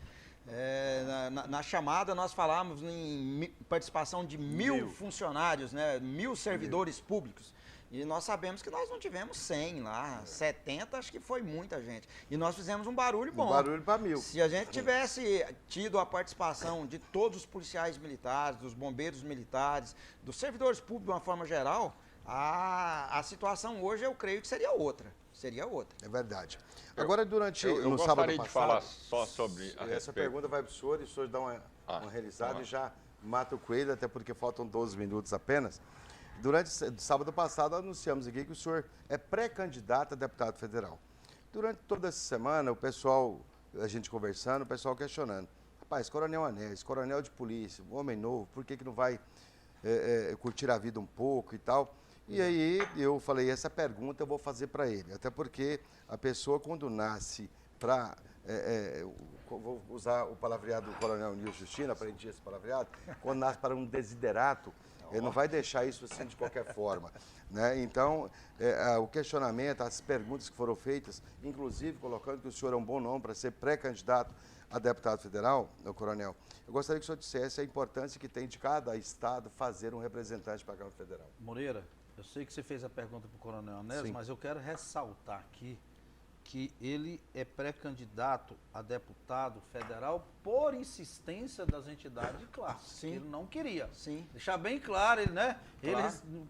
Na chamada nós falamos em participação de 1000 funcionários, né? 1000 servidores públicos. E nós sabemos que nós não tivemos 100 lá, 70 acho que foi muita gente. E nós fizemos um barulho bom. Um barulho para 1000. Se a gente tivesse tido a participação de todos os policiais militares, dos bombeiros militares, dos servidores públicos de uma forma geral, a situação hoje eu creio que seria outra. É verdade. Agora, durante no sábado passado... Eu gostaria de falar só sobre essa pergunta vai para o senhor e o senhor dá uma realizada e já mata o coelho, até porque faltam 12 minutos apenas. Durante sábado passado, anunciamos aqui que o senhor é pré-candidato a deputado federal. Durante toda essa semana, o pessoal, a gente conversando, o pessoal questionando. Rapaz, Coronel Anésio, coronel de polícia, um homem novo, por que não vai curtir a vida um pouco e tal? E aí eu falei, essa pergunta eu vou fazer para ele, até porque a pessoa quando nasce para, vou usar o palavreado do Coronel Nilson Justino, aprendi esse palavreado, quando nasce para um desiderato, ele não vai deixar isso assim de qualquer forma. Né? Então, o questionamento, as perguntas que foram feitas, inclusive colocando que o senhor é um bom nome para ser pré-candidato a deputado federal, meu coronel, eu gostaria que o senhor dissesse a importância que tem de cada estado fazer um representante para a Câmara Federal. Moreira, eu sei que você fez a pergunta para o Coronel Anésio, mas eu quero ressaltar aqui que ele é pré-candidato a deputado federal por insistência das entidades de classe. Sim. Ele não queria. Sim. Deixar bem claro, né? Claro.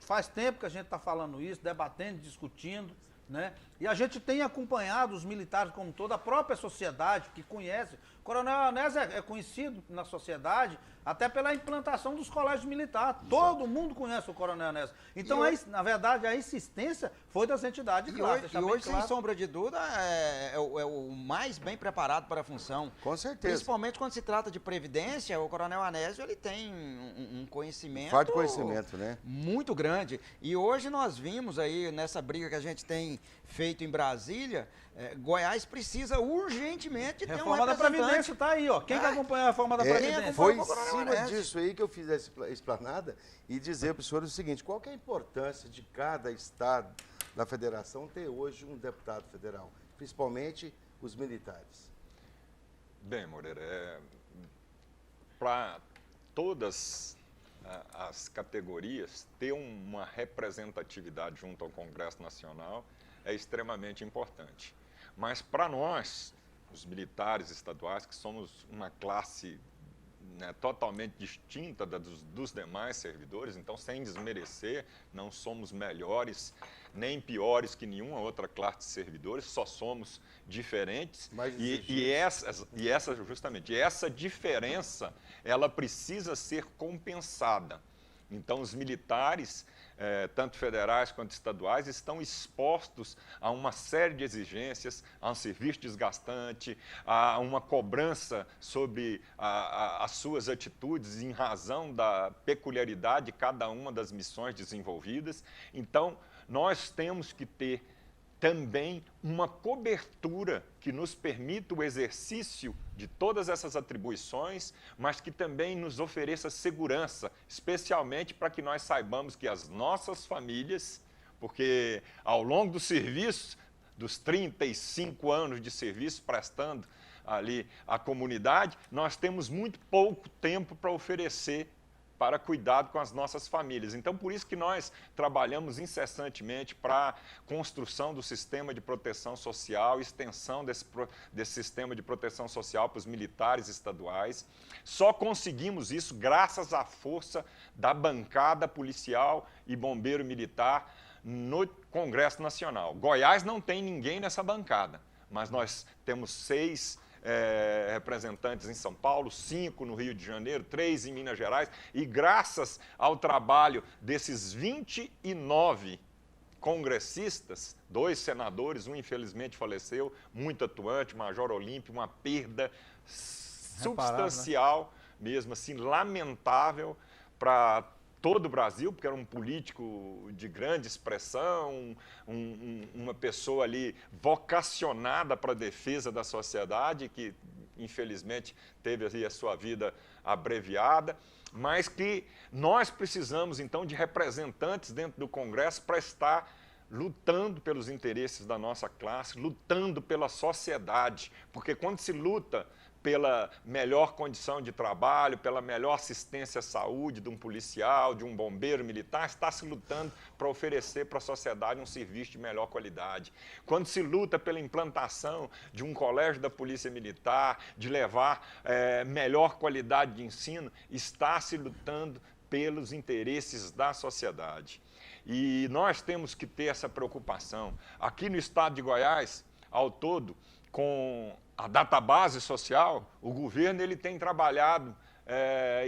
Faz tempo que a gente está falando isso, debatendo, discutindo, né? E a gente tem acompanhado os militares como toda a própria sociedade que conhece. O Coronel Anésio é conhecido na sociedade até pela implantação dos colégios militares. Exato. Todo mundo conhece o Coronel Anésio. Então, na verdade, a insistência foi das entidades de classe. E hoje, sem sombra de dúvida, é o mais bem preparado para a função. Com certeza. Principalmente quando se trata de previdência, o Coronel Anésio ele tem um conhecimento... Farto conhecimento, né? Muito grande. E hoje nós vimos aí, nessa briga que a gente tem feito em Brasília, Goiás precisa urgentemente ter um representante. Reforma da Previdência está aí, ó. Quem que acompanha a reforma da Previdência? Foi em cima disso aí que eu fiz essa explanada e dizer para o senhor o seguinte, qual que é a importância de cada estado da federação ter hoje um deputado federal, principalmente os militares? Bem, Moreira, para todas as categorias, ter uma representatividade junto ao Congresso Nacional é extremamente importante. Mas para nós, os militares estaduais, que somos uma classe totalmente distinta dos demais servidores, então, sem desmerecer, não somos melhores nem piores que nenhuma outra classe de servidores, só somos diferentes. E essa diferença, ela precisa ser compensada. Então, os militares, tanto federais quanto estaduais, estão expostos a uma série de exigências, a um serviço desgastante, a uma cobrança sobre as suas atitudes em razão da peculiaridade de cada uma das missões desenvolvidas. Então, nós temos que ter também uma cobertura que nos permita o exercício de todas essas atribuições, mas que também nos ofereça segurança, especialmente para que nós saibamos que as nossas famílias, porque ao longo do serviço, dos 35 anos de serviço prestando ali à comunidade, nós temos muito pouco tempo para oferecer para cuidado com as nossas famílias. Então, por isso que nós trabalhamos incessantemente para a construção do sistema de proteção social, extensão desse sistema de proteção social para os militares estaduais. Só conseguimos isso graças à força da bancada policial e bombeiro militar no Congresso Nacional. Goiás não tem ninguém nessa bancada, mas nós temos 6 representantes em São Paulo, 5 no Rio de Janeiro, 3 em Minas Gerais, e graças ao trabalho desses 29 congressistas, 2 senadores, um infelizmente faleceu, muito atuante, Major Olímpio, uma perda substancial, né? Mesmo assim, lamentável para todo o Brasil, porque era um político de grande expressão, uma pessoa ali vocacionada para a defesa da sociedade, que infelizmente teve ali a sua vida abreviada, mas que nós precisamos então de representantes dentro do Congresso para estar lutando pelos interesses da nossa classe, lutando pela sociedade, porque quando se luta pela melhor condição de trabalho, pela melhor assistência à saúde de um policial, de um bombeiro militar, está se lutando para oferecer para a sociedade um serviço de melhor qualidade. Quando se luta pela implantação de um colégio da Polícia Militar, de levar melhor qualidade de ensino, está se lutando pelos interesses da sociedade. E nós temos que ter essa preocupação. Aqui no estado de Goiás, ao todo, com a database social, o governo ele tem trabalhado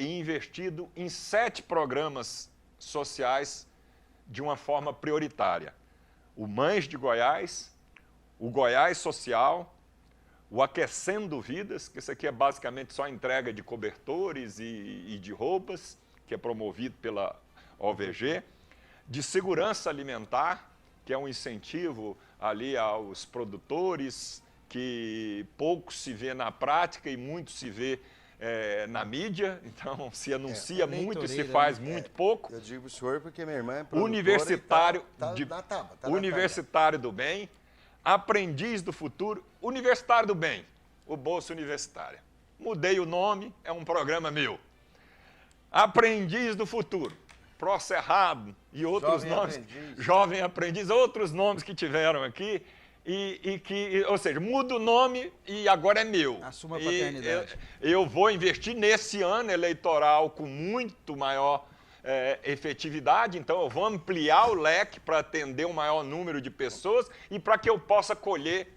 e investido em 7 programas sociais de uma forma prioritária. O Mães de Goiás, o Goiás Social, o Aquecendo Vidas, que isso aqui é basicamente só entrega de cobertores e de roupas, que é promovido pela OVG, de segurança alimentar, que é um incentivo ali aos produtores, que pouco se vê na prática e muito se vê na mídia, então se anuncia muito e se faz muito pouco. Eu digo para o senhor porque minha irmã é universitário, universitário do bem, aprendiz do futuro, universitário do bem, o Bolsa Universitária. Mudei o nome, é um programa meu. Aprendiz do futuro, Procerrado e outros nomes, Jovem Aprendiz, outros nomes que tiveram aqui. Ou seja, muda o nome e agora é meu. Assuma a paternidade. Eu vou investir nesse ano eleitoral com muito maior efetividade, então eu vou ampliar o leque para atender um maior número de pessoas e para que eu possa colher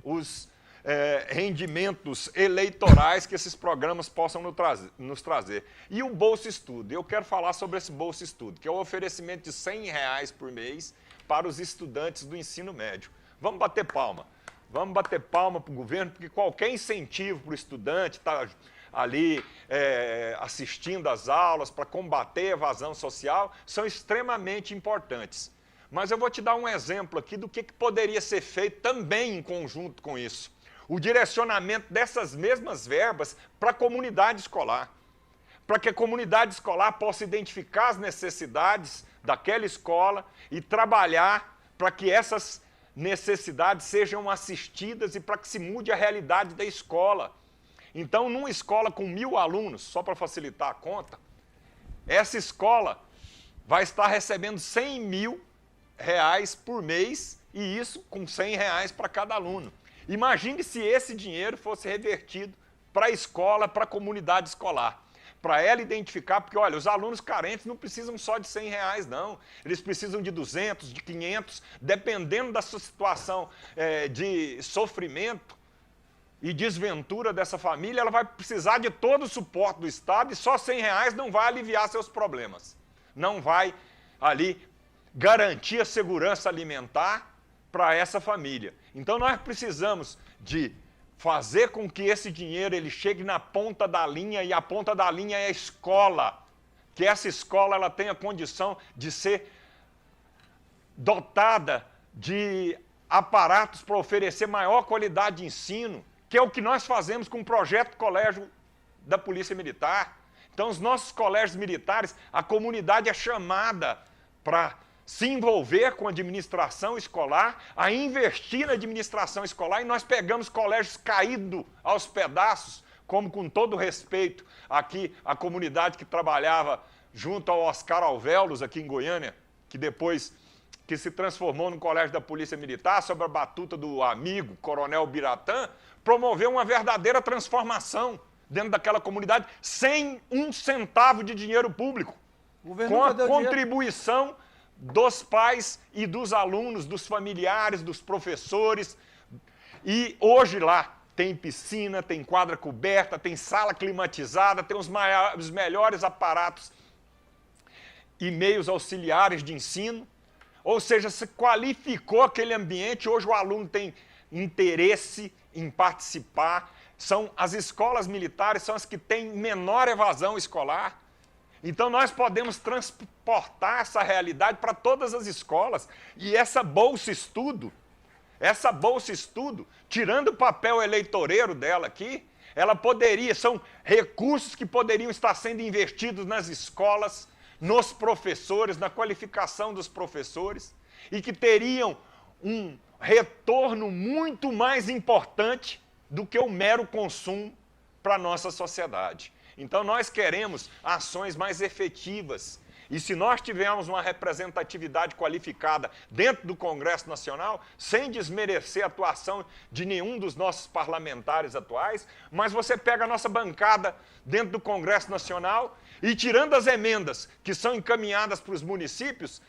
os rendimentos eleitorais que esses programas possam nos trazer. E o Bolsa Estudo, eu quero falar sobre esse Bolsa Estudo, que é o oferecimento de R$100 por mês para os estudantes do ensino médio. Vamos bater palma para o governo, porque qualquer incentivo para o estudante estar ali assistindo às aulas para combater a evasão social são extremamente importantes. Mas eu vou te dar um exemplo aqui do que poderia ser feito também em conjunto com isso. O direcionamento dessas mesmas verbas para a comunidade escolar, para que a comunidade escolar possa identificar as necessidades daquela escola e trabalhar para que essas necessidades sejam assistidas e para que se mude a realidade da escola. Então, numa escola com 1.000 alunos, só para facilitar a conta, essa escola vai estar recebendo R$100.000 por mês e isso com R$100 para cada aluno. Imagine se esse dinheiro fosse revertido para a escola, para a comunidade escolar. Para ela identificar, porque, olha, os alunos carentes não precisam só de R$100, não. Eles precisam de 200, de 500, dependendo da sua situação de sofrimento e desventura dessa família, ela vai precisar de todo o suporte do Estado e só R$100 não vai aliviar seus problemas. Não vai, ali, garantir a segurança alimentar para essa família. Então, nós precisamos de fazer com que esse dinheiro ele chegue na ponta da linha, e a ponta da linha é a escola. Que essa escola ela tenha condição de ser dotada de aparatos para oferecer maior qualidade de ensino, que é o que nós fazemos com o projeto Colégio da Polícia Militar. Então, os nossos colégios militares, a comunidade é chamada para se envolver com a administração escolar, a investir na administração escolar, e nós pegamos colégios caídos aos pedaços, como com todo respeito aqui a comunidade que trabalhava junto ao Oscar Alvéolos aqui em Goiânia, que depois que se transformou no Colégio da Polícia Militar, sob a batuta do amigo Coronel Biratã, promoveu uma verdadeira transformação dentro daquela comunidade, sem um centavo de dinheiro público, com a contribuição dos pais e dos alunos, dos familiares, dos professores. E hoje lá tem piscina, tem quadra coberta, tem sala climatizada, tem os melhores aparatos e meios auxiliares de ensino. Ou seja, se qualificou aquele ambiente, hoje o aluno tem interesse em participar. As escolas militares são as que têm menor evasão escolar. Então nós podemos transportar essa realidade para todas as escolas. E essa bolsa estudo, tirando o papel eleitoreiro dela aqui, ela poderia, são recursos que poderiam estar sendo investidos nas escolas, nos professores, na qualificação dos professores, e que teriam um retorno muito mais importante do que o mero consumo para a nossa sociedade. Então nós queremos ações mais efetivas. E se nós tivermos uma representatividade qualificada dentro do Congresso Nacional, sem desmerecer a atuação de nenhum dos nossos parlamentares atuais, mas você pega a nossa bancada dentro do Congresso Nacional e, tirando as emendas que são encaminhadas para os municípios,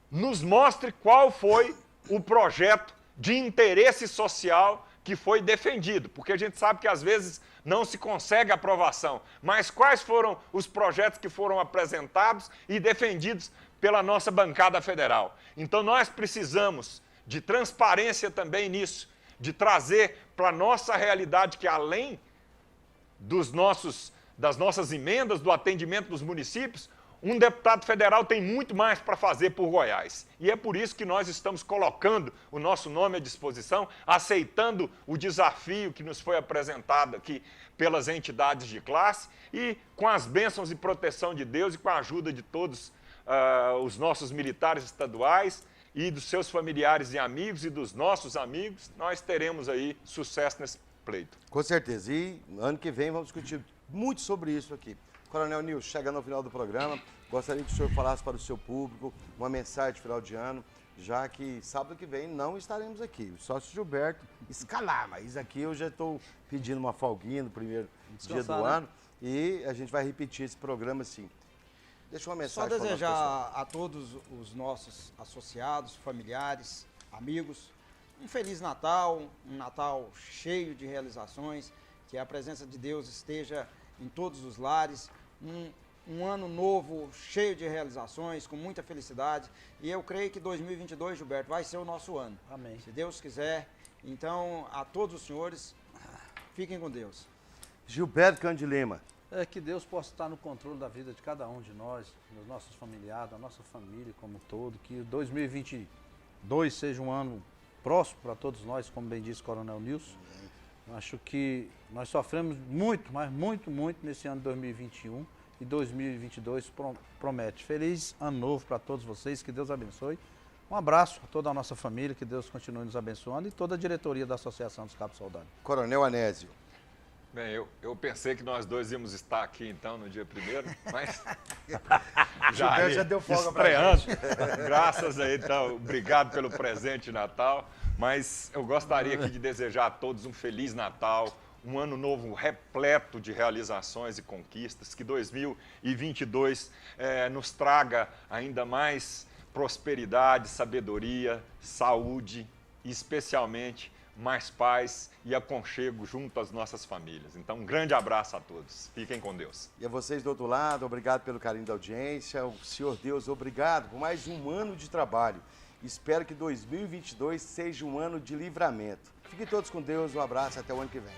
nos mostre qual foi o projeto de interesse social que foi defendido, porque a gente sabe que às vezes não se consegue aprovação, mas quais foram os projetos que foram apresentados e defendidos pela nossa bancada federal. Então nós precisamos de transparência também nisso, de trazer para a nossa realidade que além das nossas emendas, do atendimento dos municípios, um deputado federal tem muito mais para fazer por Goiás. E é por isso que nós estamos colocando o nosso nome à disposição, aceitando o desafio que nos foi apresentado aqui pelas entidades de classe e com as bênçãos e proteção de Deus e com a ajuda de todos os nossos militares estaduais e dos seus familiares e amigos e dos nossos amigos, nós teremos aí sucesso nesse pleito. Com certeza. E ano que vem vamos discutir muito sobre isso aqui. Coronel Nilson, chegando ao final do programa, gostaria que o senhor falasse para o seu público uma mensagem de final de ano, já que sábado que vem não estaremos aqui. O sócio Gilberto escalar, mas aqui eu já estou pedindo uma folguinha no primeiro dia do ano e a gente vai repetir esse programa sim. Deixa uma mensagem. Só desejar a todos os nossos associados, familiares, amigos, um Feliz Natal, um Natal cheio de realizações, que a presença de Deus esteja em todos os lares, um ano novo cheio de realizações, com muita felicidade. E eu creio que 2022, Gilberto, vai ser o nosso ano. Amém. Se Deus quiser. Então, a todos os senhores, fiquem com Deus. Gilberto Cândido Lima. Que Deus possa estar no controle da vida de cada um de nós, dos nossos familiares, da nossa família como um todo. Que 2022 seja um ano próximo para todos nós, como bem disse o Coronel Nilson. Acho que nós sofremos muito, mas muito nesse ano de 2021 e 2022 promete. Feliz ano novo para todos vocês, que Deus abençoe. Um abraço a toda a nossa família, que Deus continue nos abençoando e toda a diretoria da Associação dos Cabos Soldados. Coronel Anésio. Bem, eu pensei que nós dois íamos estar aqui então no dia 1º, mas já deu folga estreando. Graças aí, então, obrigado pelo presente de Natal. Mas eu gostaria aqui de desejar a todos um Feliz Natal, um ano novo repleto de realizações e conquistas, que 2022 nos traga ainda mais prosperidade, sabedoria, saúde e especialmente mais paz e aconchego junto às nossas famílias. Então, um grande abraço a todos. Fiquem com Deus. E a vocês do outro lado, obrigado pelo carinho da audiência. O Senhor Deus, obrigado por mais um ano de trabalho. Espero que 2022 seja um ano de livramento. Fiquem todos com Deus, um abraço, até o ano que vem.